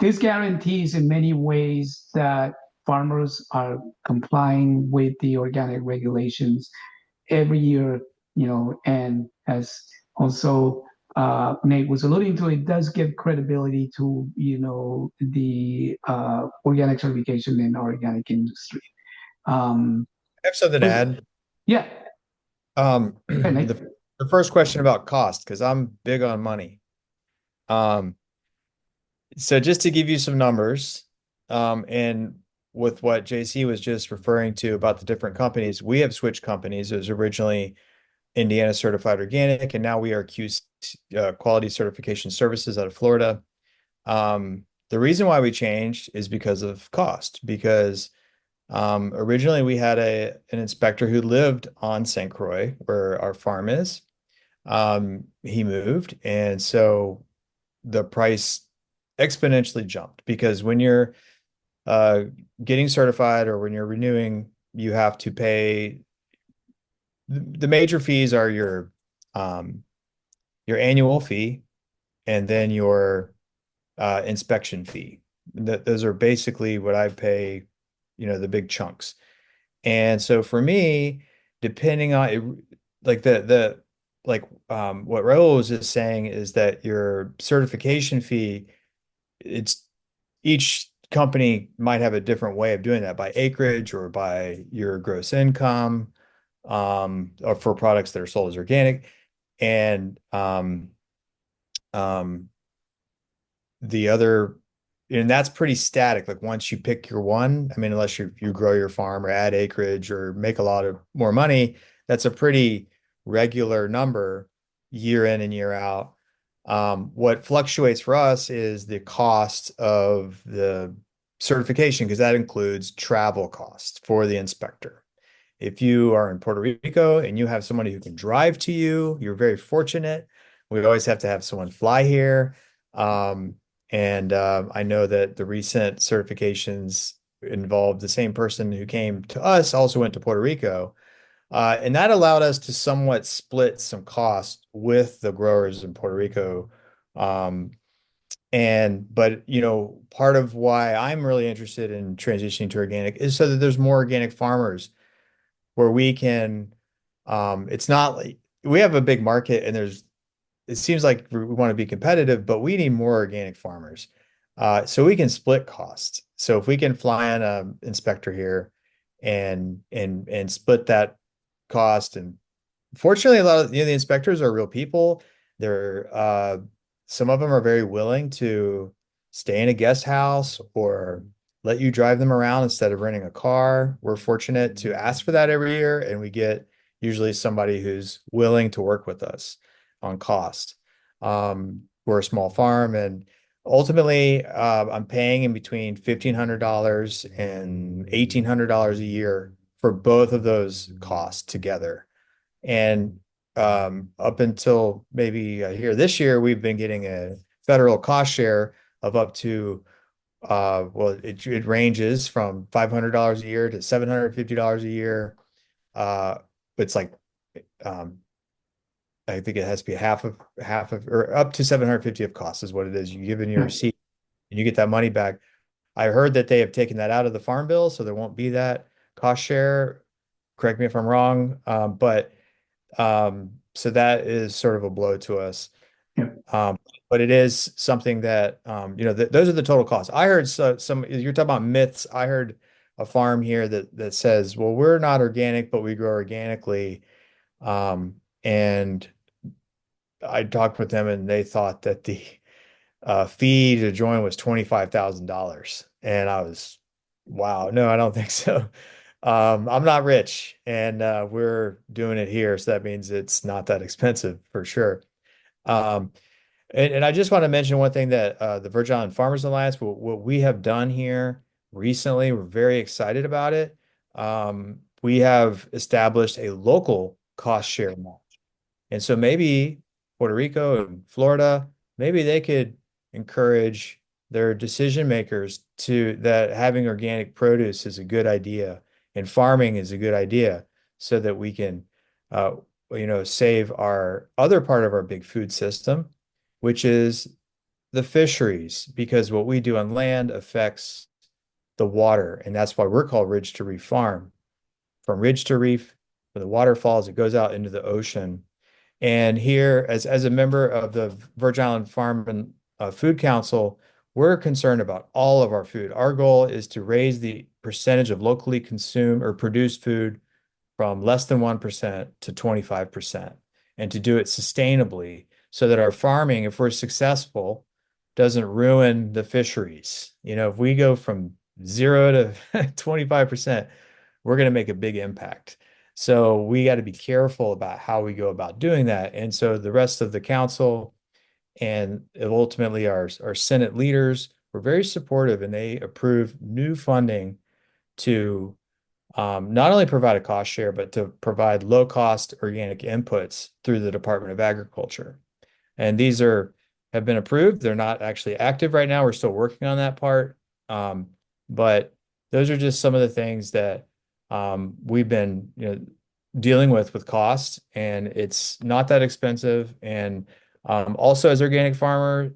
This guarantees in many ways that farmers are complying with the organic regulations every year, and as also Nate was alluding to, it does give credibility to, the organic certification in our organic industry. I have something to add. Yeah. Nate. The first question about cost, because I'm big on money. So just to give you some numbers, and with what JC was just referring to about the different companies, we have switched companies. It was originally Indiana Certified Organic, and now we are QC, Quality Certification Services out of Florida. The reason why we changed is because of cost, because originally we had an inspector who lived on St. Croix, where our farm is. He moved, and so the price exponentially jumped, because when you're getting certified or when you're renewing, you have to pay the major fees are your annual fee and then your inspection fee. Those are basically what I pay, the big chunks. And so for me, depending on it, like what Raul was just saying is that your certification fee, it's each company might have a different way of doing that, by acreage or by your gross income, or for products that are sold as organic. And the other, and that's pretty static. Like once you pick your one, I mean, unless you grow your farm or add acreage or make a lot of more money, that's a pretty regular number year in and year out. What fluctuates for us is the cost of the certification, because that includes travel costs for the inspector. If you are in Puerto Rico and you have somebody who can drive to you, you're very fortunate. We always have to have someone fly here. I know that the recent certifications involved the same person who came to us also went to Puerto Rico. And that allowed us to somewhat split some costs with the growers in Puerto Rico. But part of why I'm really interested in transitioning to organic is so that there's more organic farmers where we can, it's not like we have a big market and it seems like we want to be competitive, but we need more organic farmers. So we can split costs. So if we can fly in an inspector here and split that cost, and fortunately a lot of the inspectors are real people. They're some of them are very willing to stay in a guest house or let you drive them around instead of renting a car. We're fortunate to ask for that every year, and we get usually somebody who's willing to work with us on cost. We're a small farm, and ultimately I'm paying in between $1,500 and $1,800 a year for both of those costs together. And up until maybe here this year, we've been getting a federal cost share of up to it ranges from $500 a year to $750 a year. It's like I think it has to be half of or up to 750 of cost is what it is. You give in your receipt and you get that money back. I heard that they have taken that out of the farm bill, so there won't be that cost share. Correct me if I'm wrong, so that is sort of a blow to us. Yeah. But it is something that those are the total costs. I heard some you're talking about myths. I heard a farm here that says, well, we're not organic, but we grow organically. And I talked with them and they thought that fee to join was $25,000. And I was, wow, no, I don't think so. I'm not rich, and we're doing it here, so that means it's not that expensive for sure. Um, and I just want to mention one thing that the Virgin Island Farmers Alliance, what we have done here recently, we're very excited about it. We have established a local cost share match. And so maybe Puerto Rico and Florida, maybe they could encourage their decision makers to that having organic produce is a good idea and farming is a good idea so that we can save our other part of our big food system, which is the fisheries, because what we do on land affects the water, and that's why we're called Ridge to Reef Farm. From ridge to reef, when the water falls, it goes out into the ocean. And here, as a member of the Virgin Island Farm and Food Council, we're concerned about all of our food. Our goal is to raise the percentage of locally consumed or produced food from less than 1% to 25%, and to do it sustainably so that our farming, if we're successful, doesn't ruin the fisheries. If we go from 0 to 25%, we're going to make a big impact. So we got to be careful about how we go about doing that. And so the rest of the council and ultimately our Senate leaders were very supportive, and they approved new funding to not only provide a cost share, but to provide low cost organic inputs through the Department of Agriculture. And these have been approved. They're not actually active right now. We're still working on that part. But those are just some of the things that we've been dealing with costs, and it's not that expensive. And also as an organic farmer,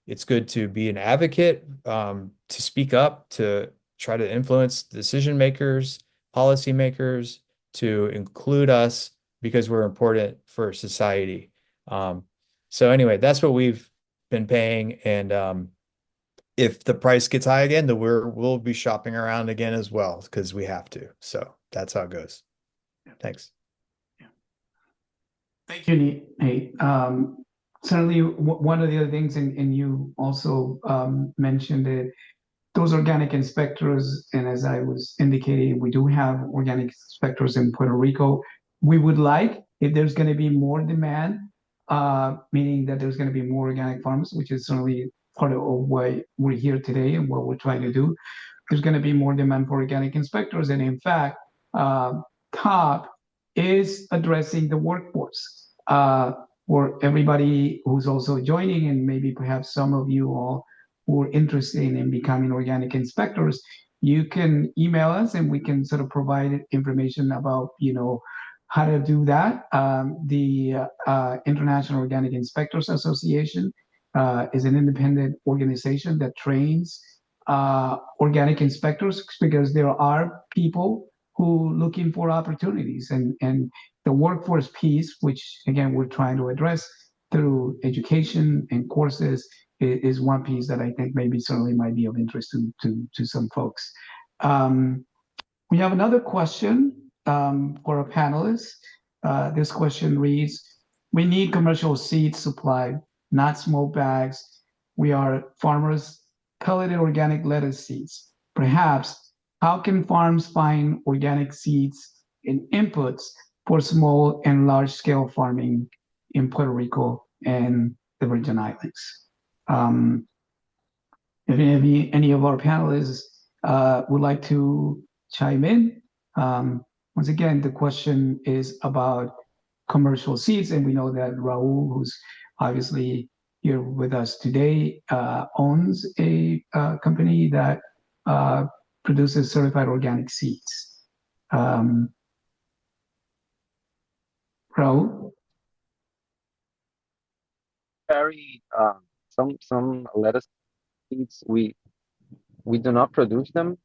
it's good to be an advocate, to speak up, to try to influence decision makers, policy makers, to include us because we're important for society. So anyway, that's what we've been paying. And if the price gets high again, then we'll be shopping around again as well because we have to. So that's how it goes. Thanks. Thank you, Nate. Certainly, one of the other things, and you also mentioned it, those organic inspectors, and as I was indicating, we do have organic inspectors in Puerto Rico. We would like, if there's going to be more demand, meaning that there's going to be more organic farms, which is certainly part of why we're here today and what we're trying to do. There's going to be more demand for organic inspectors. And in fact, TOPP is addressing the workforce for everybody who's also joining, and maybe perhaps some of you all who are interested in becoming organic inspectors. You can email us and we can sort of provide information about, how to do that. The International Organic Inspectors Association is an independent organization that trains organic inspectors, because there are people who looking for opportunities, and the workforce piece, which again we're trying to address through education and courses, is one piece that I think maybe certainly might be of interest to some folks. We have another question for our panelists. This question reads: we need commercial seed supply, not small bags. We are farmers, pelleted organic lettuce seeds. Perhaps, how can farms find organic seeds and inputs for small and large scale farming in Puerto Rico and the Virgin Islands? If any of our panelists would like to chime in. Once again, the question is about commercial seeds, and we know that Raul, who's obviously here with us today, owns a company that produces certified organic seeds. Raul? Very some lettuce seeds, we do not produce them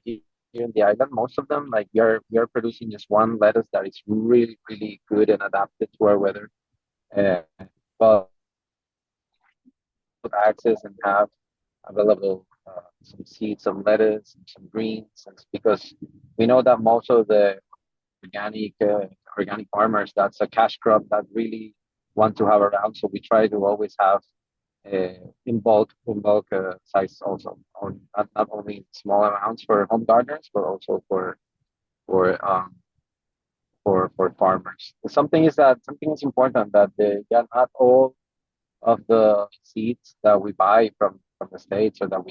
here in the island. Most of them, like we are producing just one lettuce that is really good and adapted to our weather. But access and have available some seeds, some lettuce, and some greens, and because we know that most of the organic farmers, that's a cash crop that really want to have around. So we try to always have in bulk size also, on not only small amounts for home gardeners, but also for um, for farmers. Something is important that not all of the seeds that we buy from the States, or that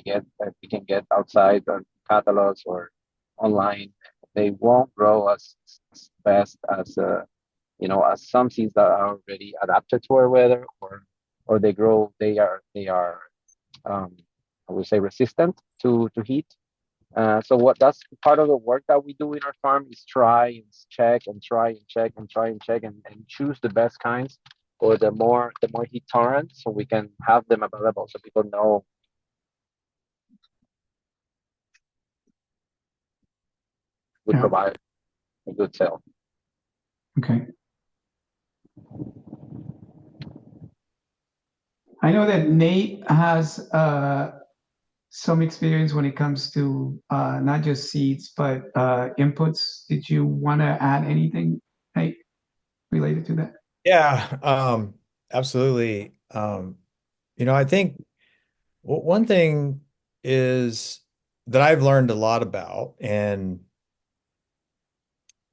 we can get outside on catalogs or online, they won't grow as best as as some seeds that are already adapted to our weather, or they are I would say resistant to heat. So that's part of the work that we do in our farm, is try and check and try and check and try and check and choose the best kinds, or the more heat tolerant, so we can have them available so people know we Yeah. provide a good sale. Okay. I know that Nate has some experience when it comes to not just seeds, but inputs. Did you want to add anything, Nate, related to that? Yeah, absolutely. I think one thing is that I've learned a lot about, and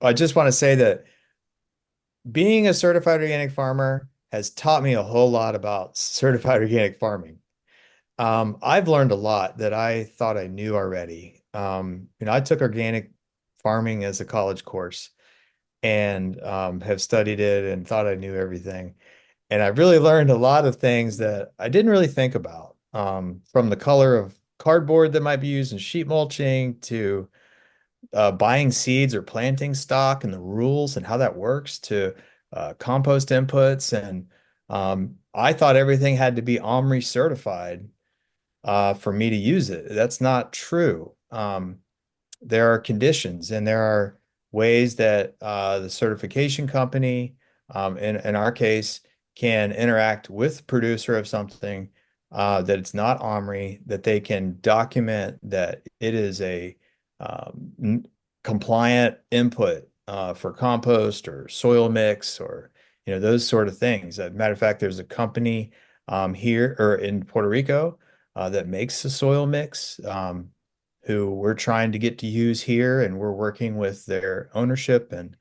I just want to say that being a certified organic farmer has taught me a whole lot about certified organic farming. I've learned a lot that I thought I knew already. I took organic farming as a college course and have studied it and thought I knew everything. And I really learned a lot of things that I didn't really think about, from the color of cardboard that might be used in sheet mulching to buying seeds or planting stock and the rules and how that works to compost inputs. And I thought everything had to be OMRI certified for me to use it. That's not true. There are conditions and there are ways that the certification company, in our case, can interact with producer of something that it's not OMRI, that they can document that it is a compliant input for compost or soil mix, or those sort of things. As a matter of fact, there's a company here or in Puerto Rico that makes a soil mix, who we're trying to get to use here, and we're working with their ownership and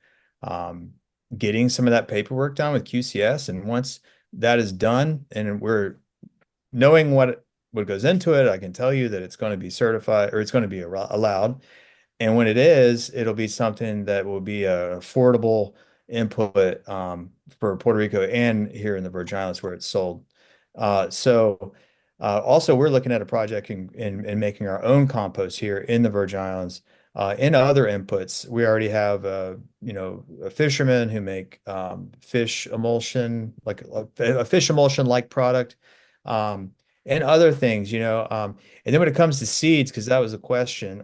getting some of that paperwork done with QCS. And once that is done and we're knowing what goes into it, I can tell you that it's going to be certified, or it's going to be allowed. And when it is, it'll be something that will be an affordable input for Puerto Rico and here in the Virgin Islands where it's sold. Also, we're looking at a project in making our own compost here in the Virgin Islands. In other inputs, we already have a fishermen who make fish emulsion, like a fish emulsion like product, and other things. And then when it comes to seeds, because that was a question,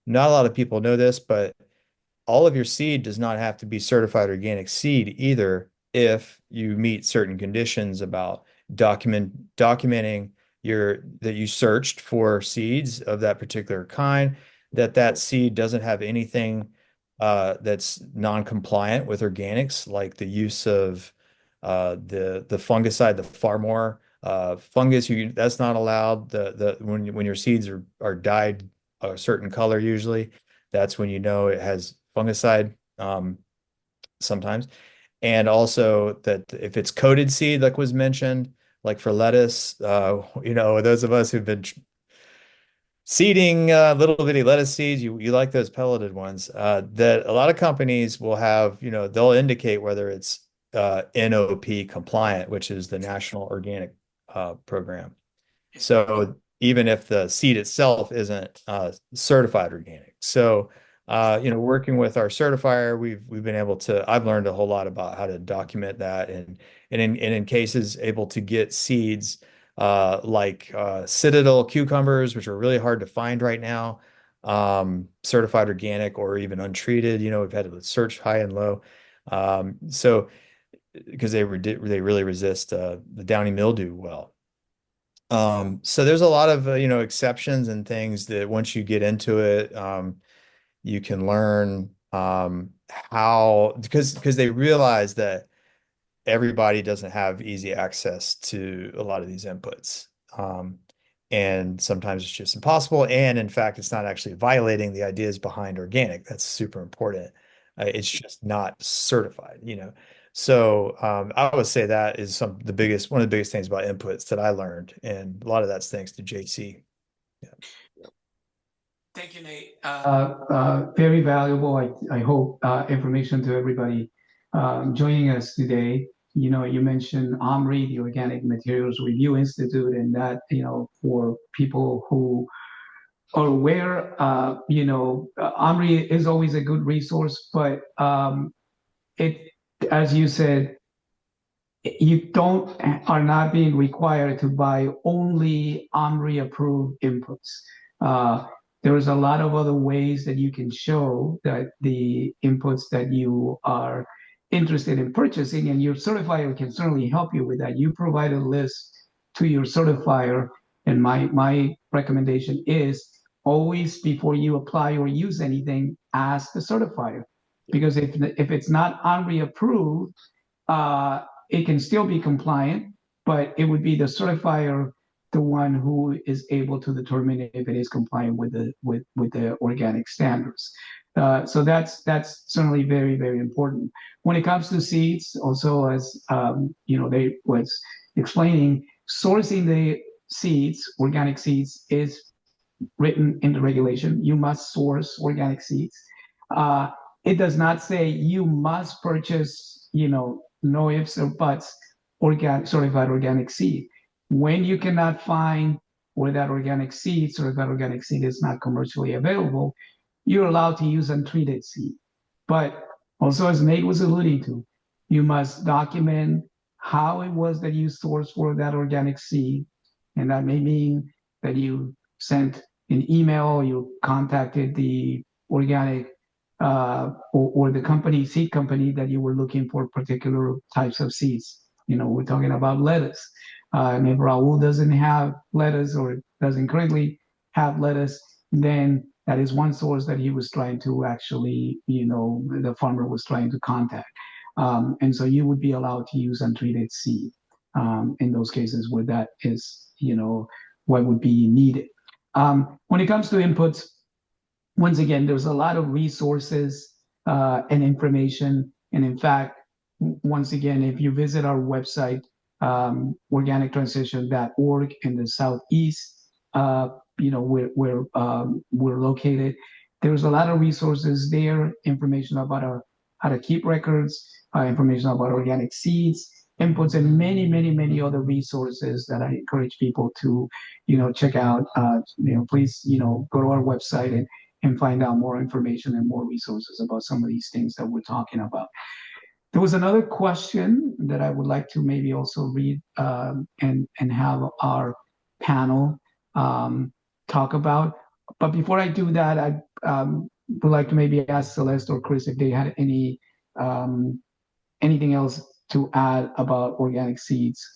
not a lot of people know this, but all of your seed does not have to be certified organic seed either, if you meet certain conditions about documenting that you searched for seeds of that particular kind, that seed doesn't have anything that's non-compliant with organics, like the use of the fungicide, the Farmore fungus. That's not allowed. When your seeds are dyed a certain color, usually that's when it has fungicide sometimes. And also that if it's coated seed, like was mentioned, like for lettuce, those of us who've been seeding little bitty lettuce seeds, you like those pelleted ones, that a lot of companies will have, they'll indicate whether it's NOP compliant, which is the National Organic Program. So even if the seed itself isn't certified organic. So working with our certifier, we've been able to. I've learned a whole lot about how to document that, and in cases able to get seeds like Citadel cucumbers, which are really hard to find right now, certified organic or even untreated. We've had to search high and low, so because they really resist the downy mildew well. So there's a lot of exceptions and things that once you get into it, you can learn how, because they realize that everybody doesn't have easy access to a lot of these inputs. And sometimes it's just impossible. And in fact, it's not actually violating the ideas behind organic. That's super important. It's just not certified, you know. So I would say that is one of the biggest things about inputs that I learned. And a lot of that's thanks to JC. Yeah. Thank you, Nate. Very valuable, I hope, information to everybody joining us today. You know, you mentioned OMRI, the Organic Materials Review Institute, and that, you know, for people who are aware, you know, OMRI is always a good resource, but it, as you said, you are not being required to buy only OMRI approved inputs. There's a lot of other ways that you can show that the inputs that you are interested in purchasing, and your certifier can certainly help you with that. You provide a list to your certifier, and my recommendation is always, before you apply or use anything, ask the certifier, because if it's not OMRI approved, it can still be compliant, but it would be the certifier, the one who is able to determine if it is compliant with the organic standards. So that's certainly very, very important. When it comes to seeds, also, as you know, they was explaining, sourcing the seeds, organic seeds, is written in the regulation. You must source organic seeds. It does not say you must purchase, you know, no ifs or buts, certified organic seed. When you cannot find where that organic seed, certified organic seed, is not commercially available, you're allowed to use untreated seed. But also, as Nate was alluding to, you must document how it was that you sourced for that organic seed. And that may mean that you sent an email, you contacted the organic or the company, seed company, that you were looking for particular types of seeds. You know, we're talking about lettuce. Maybe Raul doesn't have lettuce, or doesn't currently have lettuce, then that is one source that he was trying to actually, you know, the farmer was trying to contact. And so you would be allowed to use untreated seed in those cases where that is, you know, what would be needed. When it comes to inputs, once again, there's a lot of resources and information. And in fact, once again, if you visit our website, organictransition.org, in the Southeast, you know, where we're located, there's a lot of resources there, information about how to keep records, information about organic seeds, inputs, and many, many, many other resources that I encourage people to, you know, check out. You know, please, you know, go to our website and find out more information and more resources about some of these things that we're talking about. There was another question that I would like to maybe also read and have our panel talk about. But before I do that, I would like to maybe ask Celeste or Chris if they had anything else to add about organic seeds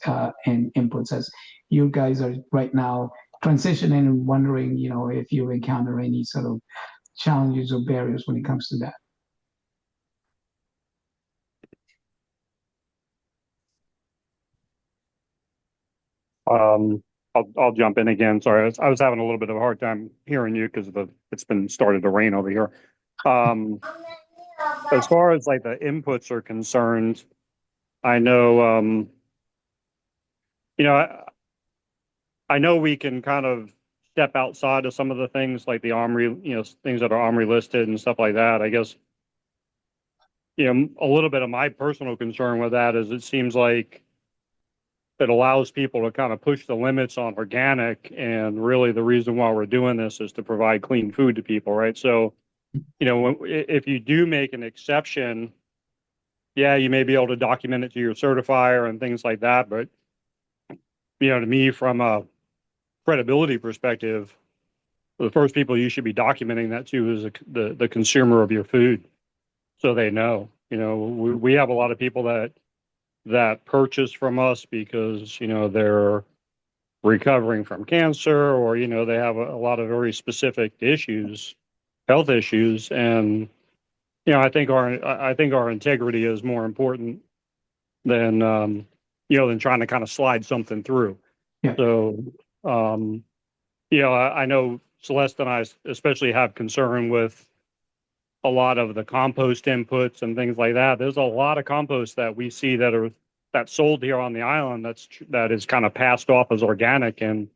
and inputs, as you guys are right now transitioning and wondering, you know, if you encounter any sort of challenges or barriers when it comes to that. I'll jump in again. Sorry, I was having a little bit of a hard time hearing you because it's been started to rain over here. As far as like the inputs are concerned, I know, you know, I know we can kind of step outside of some of the things like the OMRI, you know, things that are OMRI listed and stuff like that. I guess, you know, a little bit of my personal concern with that is it seems like it allows people to kind of push the limits on organic, and really the reason why we're doing this is to provide clean food to people, right? So, you know, if you do make an exception, yeah, you may be able to document it to your certifier and things like that, but, you know, to me, from a credibility perspective, the first people you should be documenting that to is the consumer of your food, so they know. You know, we have a lot of people that purchase from us because, you know, they're recovering from cancer, or, you know, they have a lot of very specific issues, health issues. And, you know, I think our integrity is more important than than trying to kind of slide something through. Yeah. So I know Celeste and I especially have concern with a lot of the compost inputs and things like that. There's a lot of compost that we see that's sold here on the island that is kind of passed off as organic, and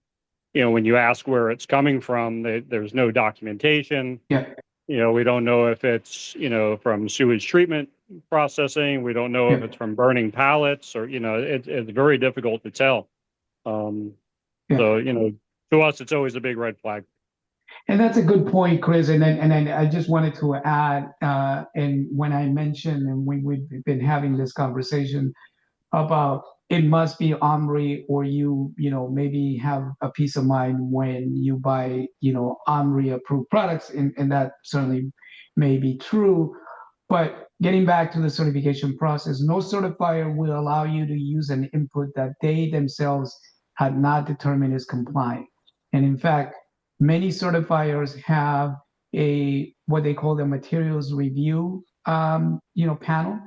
when you ask where it's coming from, there's no documentation. Yeah. We don't know if it's from sewage treatment processing. We don't know if it's from burning pallets, or it's very difficult to tell. So to us, it's always a big red flag. And that's a good point, Chris. And then I just wanted to add, and when I mentioned, and we've been having this conversation about it must be OMRI, or maybe have a peace of mind when you buy, OMRI approved products, and that certainly may be true. But getting back to the certification process, no certifier will allow you to use an input that they themselves had not determined is compliant. And in fact, many certifiers have what they call the materials review, panel,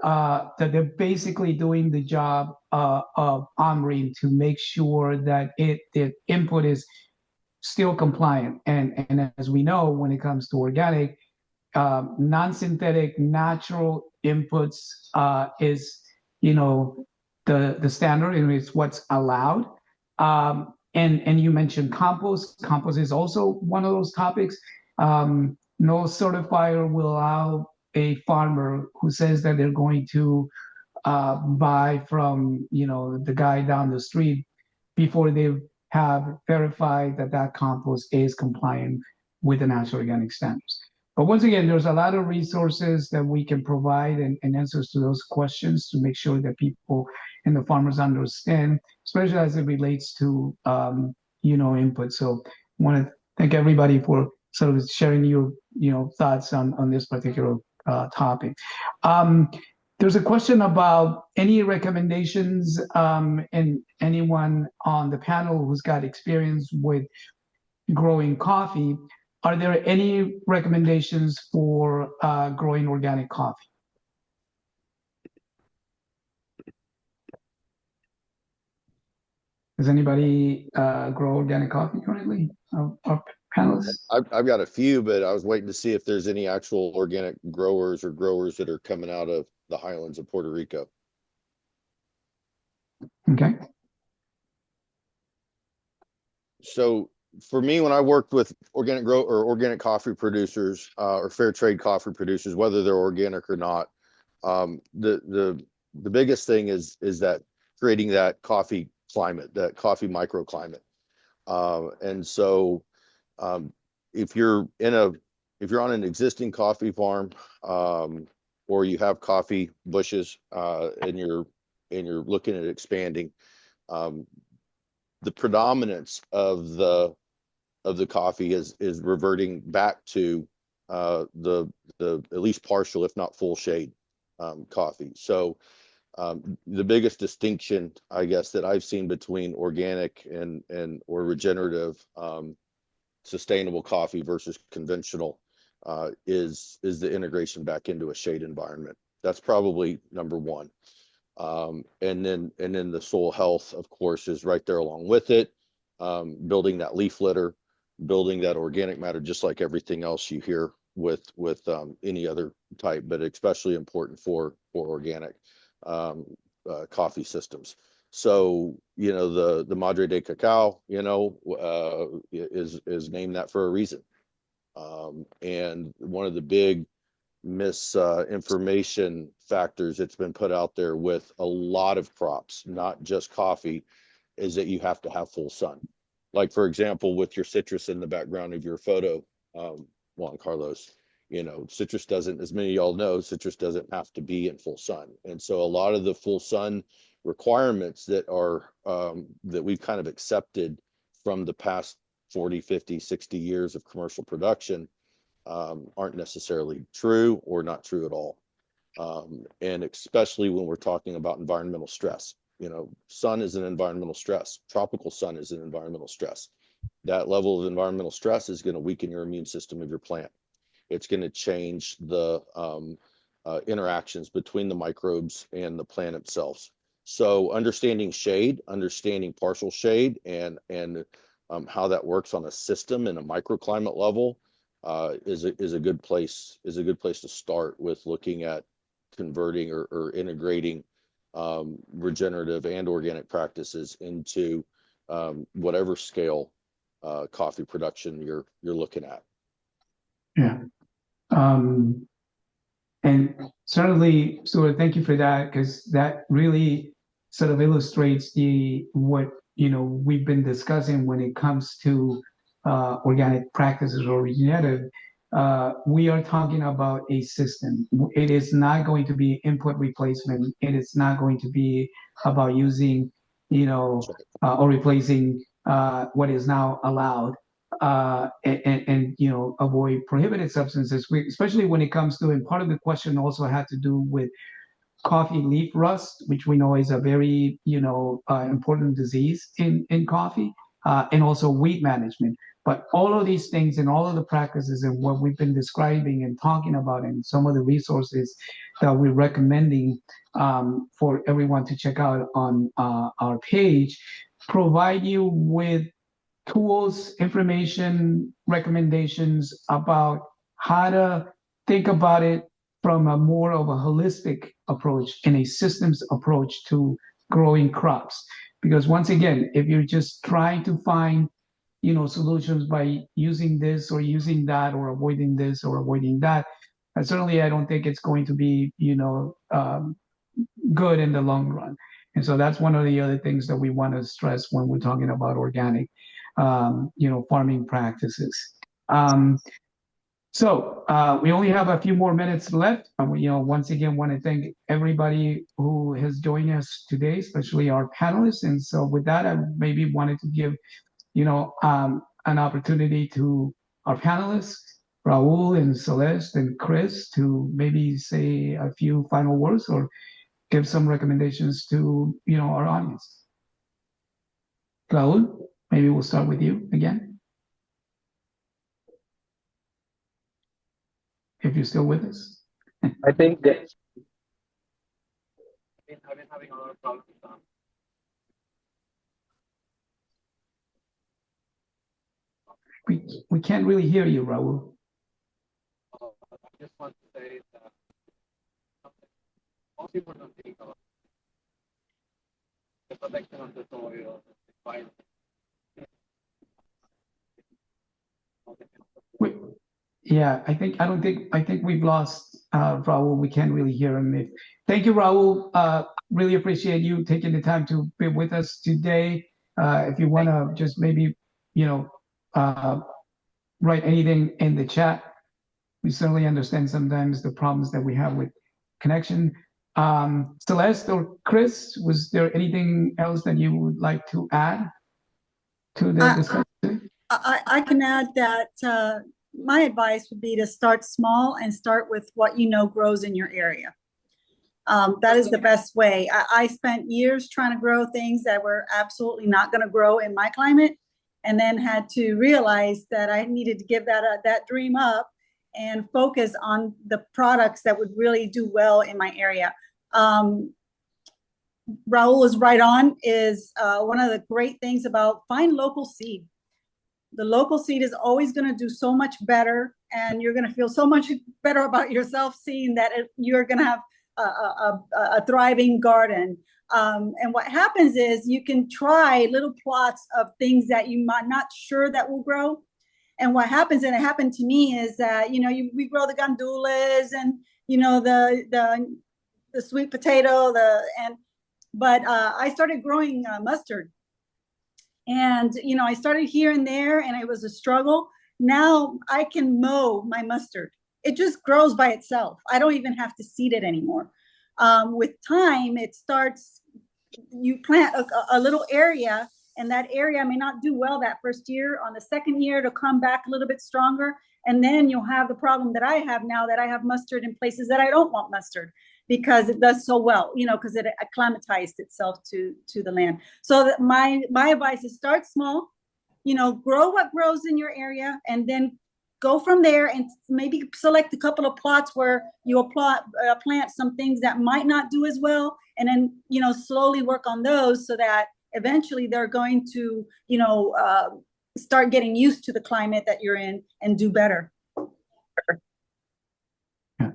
that they're basically doing the job of OMRI to make sure that the input is still compliant. And as we know, when it comes to organic, non-synthetic, natural inputs is the standard, and it's what's allowed. And you mentioned compost. Compost is also one of those topics. No certifier will allow a farmer who says that they're going to buy from the guy down the street before they have verified that compost is compliant with the National Organic Standards. But once again, there's a lot of resources that we can provide and answers to those questions to make sure that people and the farmers understand, especially as it relates to input. So I want to thank everybody for sort of sharing your thoughts on this particular topic. There's a question about any recommendations, and anyone on the panel who's got experience with growing coffee. Are there any recommendations for growing organic coffee? Does anybody grow organic coffee currently? Our panelists? I've got a few, but I was waiting to see if there's any actual organic growers that are coming out of the highlands of Puerto Rico. Okay. So for me, when I worked with organic coffee producers, or fair trade coffee producers, whether they're organic or not, the biggest thing is that creating that coffee climate, that coffee microclimate. And so if you're on an existing coffee farm, or you have coffee bushes, and you're looking at expanding, the predominance of the coffee is reverting back to the at least partial, if not full shade, coffee. So the biggest distinction, I guess, that I've seen between organic or regenerative sustainable coffee versus conventional is the integration back into a shade environment. That's probably number one. And then the soil health, of course, is right there along with it. Building that leaf litter, building that organic matter, just like everything else you hear with any other type, but especially important for organic coffee systems. So the Madre de Cacao is named that for a reason. And one of the big misinformation factors that's been put out there with a lot of crops, not just coffee, is that you have to have full sun. Like, for example, with your citrus in the background of your photo, Juan Carlos, citrus doesn't, as many of y'all know, citrus doesn't have to be in full sun. And so a lot of the full sun requirements that are that we've kind of accepted from the past 40, 50, 60 years of commercial production aren't necessarily true, or not true at all. And especially when we're talking about environmental stress. Sun is an environmental stress. Tropical sun is an environmental stress. That level of environmental stress is going to weaken your immune system of your plant. It's going to change the interactions between the microbes and the plant itself. So understanding shade, understanding partial shade, and how that works on a system and a microclimate level is a good place to start with looking at converting or integrating regenerative and organic practices into whatever scale coffee production you're looking at. Yeah. And certainly, Stuart, thank you for that, because that really sort of illustrates what we've been discussing when it comes to organic practices or regenerative. We are talking about a system. It is not going to be input replacement. It is not going to be about using, or replacing what is now allowed. And avoid prohibited substances, especially when it comes to, and part of the question also had to do with coffee leaf rust, which we know is a very important disease in coffee, and also weed management. But all of these things and all of the practices and what we've been describing and talking about, and some of the resources that we're recommending for everyone to check out on our page, provide you with tools, information, recommendations about how to think about it from a more of a holistic approach and a systems approach to growing crops. Because once again, if you're just trying to find, solutions by using this or using that, or avoiding this or avoiding that, certainly I don't think it's going to be, good in the long run. And so that's one of the other things that we want to stress when we're talking about organic farming practices. So we only have a few more minutes left. And we, once again, want to thank everybody who has joined us today, especially our panelists. And so with that, I maybe wanted to give, an opportunity to our panelists, Raul and Celeste and Chris, to maybe say a few final words or give some recommendations to, our audience. Raul? Maybe we'll start with you again, if you're still with us. I think that I've been having a lot of problems. We can't really hear you, Raul. I just want to say that most people don't think about the protection of the soil, the environment. I think we've lost Raul. We can't really hear him. Thank you, Raul. Really appreciate you taking the time to be with us today. If you want to just maybe, write anything in the chat. We certainly understand sometimes the problems that we have with connection. Celeste or Chris, was there anything else that you would like to add to the discussion? I can add that my advice would be to start small and start with what grows in your area. That is the best way. I spent years trying to grow things that were absolutely not going to grow in my climate, and then had to realize that I needed to give that dream up and focus on the products that would really do well in my area. Raul is right on. Is one of the great things about find local seed. The local seed is always going to do so much better, and you're going to feel so much better about yourself seeing that you're going to have a thriving garden. And what happens is you can try little plots of things that you might not sure that will grow. And what happens, and it happened to me, is that we grow the gandules and the sweet potato, but I started growing mustard. And, I started here and there, and it was a struggle. Now I can mow my mustard. It just grows by itself. I don't even have to seed it anymore. With time, it starts, you plant a little area, and that area may not do well that first year. On the second year, it'll come back a little bit stronger. And then you'll have the problem that I have now, that I have mustard in places that I don't want mustard, because it does so well, because it acclimatized itself to the land. So that my advice is start small, grow what grows in your area, and then go from there and maybe select a couple of plots where you plant some things that might not do as well, and then slowly work on those so that eventually they're going to start getting used to the climate that you're in and do better. Yeah.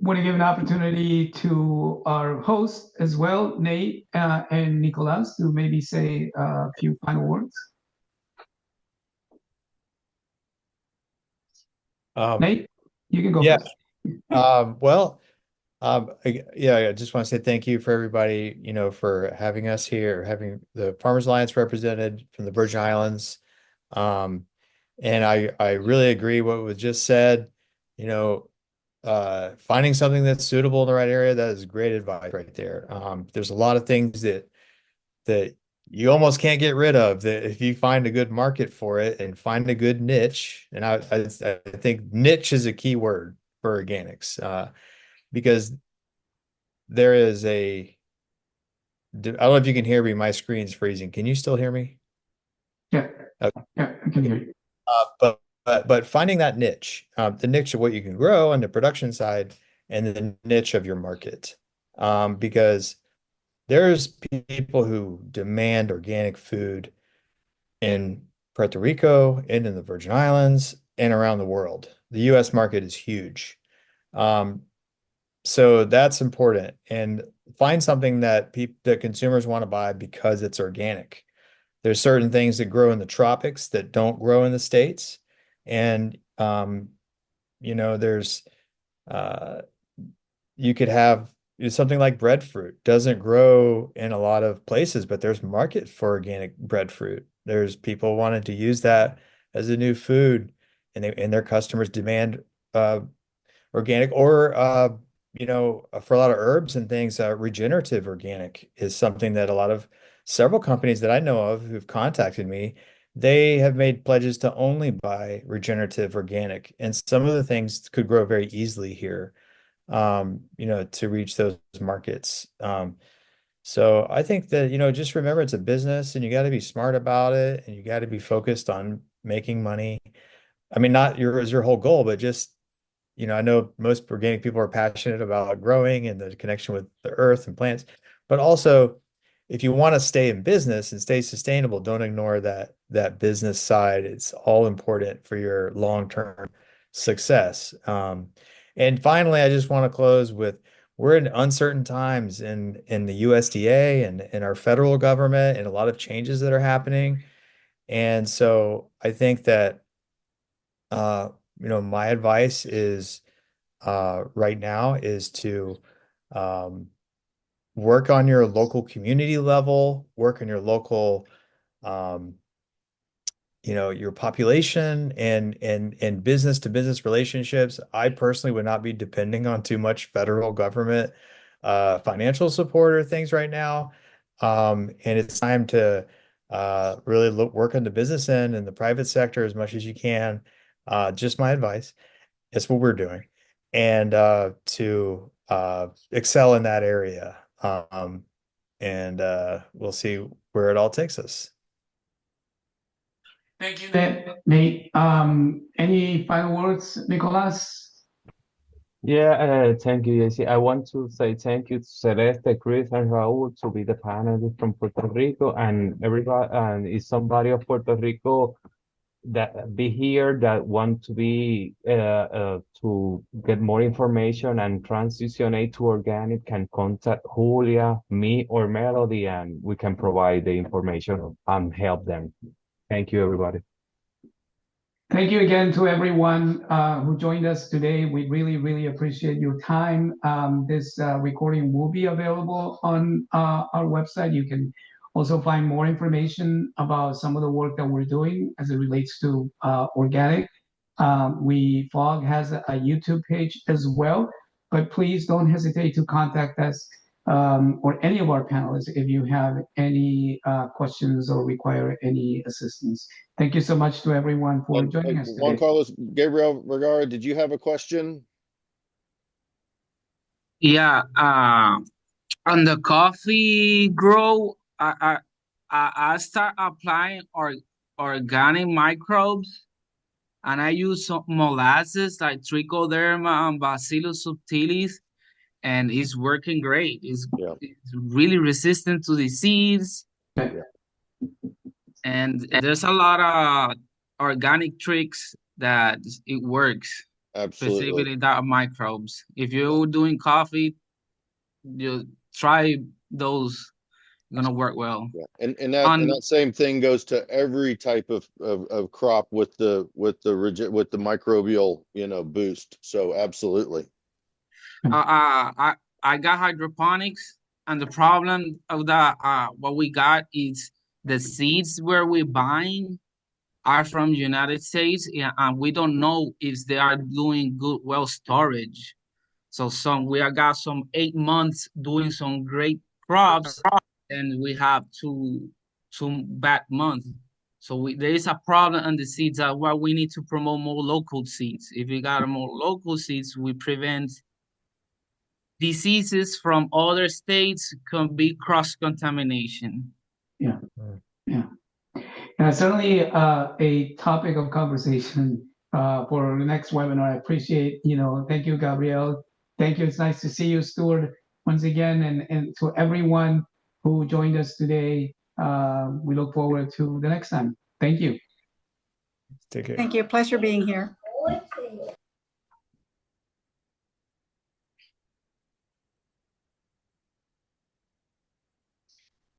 Want to give an opportunity to our hosts as well, Nate and Nicolas, to maybe say a few final words. Nate, you can go Yeah. first. I just want to say thank you for everybody, for having us here, having the Farmers Alliance represented from the Virgin Islands. And I really agree what was just said. Finding something that's suitable in the right area, that is great advice right there. There's a lot of things that you almost can't get rid of, that if you find a good market for it and find a good niche. And I think niche is a key word for organics, because there is I don't know if you can hear me. My screen's freezing. Can you still hear me? Yeah. Okay. Yeah, I can hear you. But finding that niche, the niche of what you can grow on the production side, and the niche of your market, because there's people who demand organic food in Puerto Rico and in the Virgin Islands and around the world. The U.S. market is huge. So that's important, and find something that consumers want to buy because it's organic. There's certain things that grow in the tropics that don't grow in the States. And there's you could have something like breadfruit, doesn't grow in a lot of places, but there's market for organic breadfruit. There's people wanting to use that as a new food, and their customers demand organic, or for a lot of herbs and things, regenerative organic is something that several companies that I know of who've contacted me, they have made pledges to only buy regenerative organic, and some of the things could grow very easily here, to reach those markets. So I think that, just remember it's a business, and you got to be smart about it, and you got to be focused on making money. I mean, not your whole goal, but just, I know most organic people are passionate about growing and the connection with the earth and plants, but also if you want to stay in business and stay sustainable, don't ignore that business side. It's all important for your long-term success. And finally, I just want to close with, we're in uncertain times in the USDA and in our federal government, and a lot of changes that are happening. And so I think that my advice is right now is to work on your local community level, work on your local, your population and business to business relationships. I personally would not be depending on too much federal government financial support or things right now. And it's time to really work on the business end and the private sector as much as you can. Just my advice. It's what we're doing. And to excel in that area. And we'll see where it all takes us. Thank you, Nate. Any final words, Nicolas? Yeah, thank you, JC. I want to say thank you to Celeste, Chris, and Raul to be the panelists from Puerto Rico, and everybody, and is somebody of Puerto Rico that be here that want to be to get more information and transitionate to organic, can contact Julia, me, or Melody, and we can provide the information and help them. Thank you, everybody. Thank you again to everyone who joined us today. We really, really appreciate your time. This recording will be available on our website. You can also find more information about some of the work that we're doing as it relates to organic. FOG has a YouTube page as well, but please don't hesitate to contact us or any of our panelists if you have any questions or require any assistance. Thank you so much to everyone for joining us today. Juan Carlos, Gabriel Vergara, did you have a question? Yeah, on the coffee grow, I start applying organic microbes, and I use some molasses like Trichoderma and Bacillus subtilis, and it's working great. It's really resistant to disease. Okay. And there's a lot of organic tricks that it works, Absolutely. specifically that microbes. If you're doing coffee, you try those, gonna work well. Yeah, and that same thing goes to every type of crop with the microbial, boost. So absolutely. I got hydroponics, and the problem of that, what we got is the seeds where we buying are from United States, and we don't know if they are doing well storage. So we are got some 8 months doing some great crops, and we have two bad months. So there is a problem on the seeds that why we need to promote more local seeds. If we got more local seeds, we prevent diseases from other states, can be cross-contamination. Yeah. And certainly a topic of conversation for the next webinar. I appreciate, thank you, Gabriel. Thank you. It's nice to see you, Stuart, once again, and to everyone who joined us today. We look forward to the next time. Thank you. Take care. Thank you. Pleasure being here.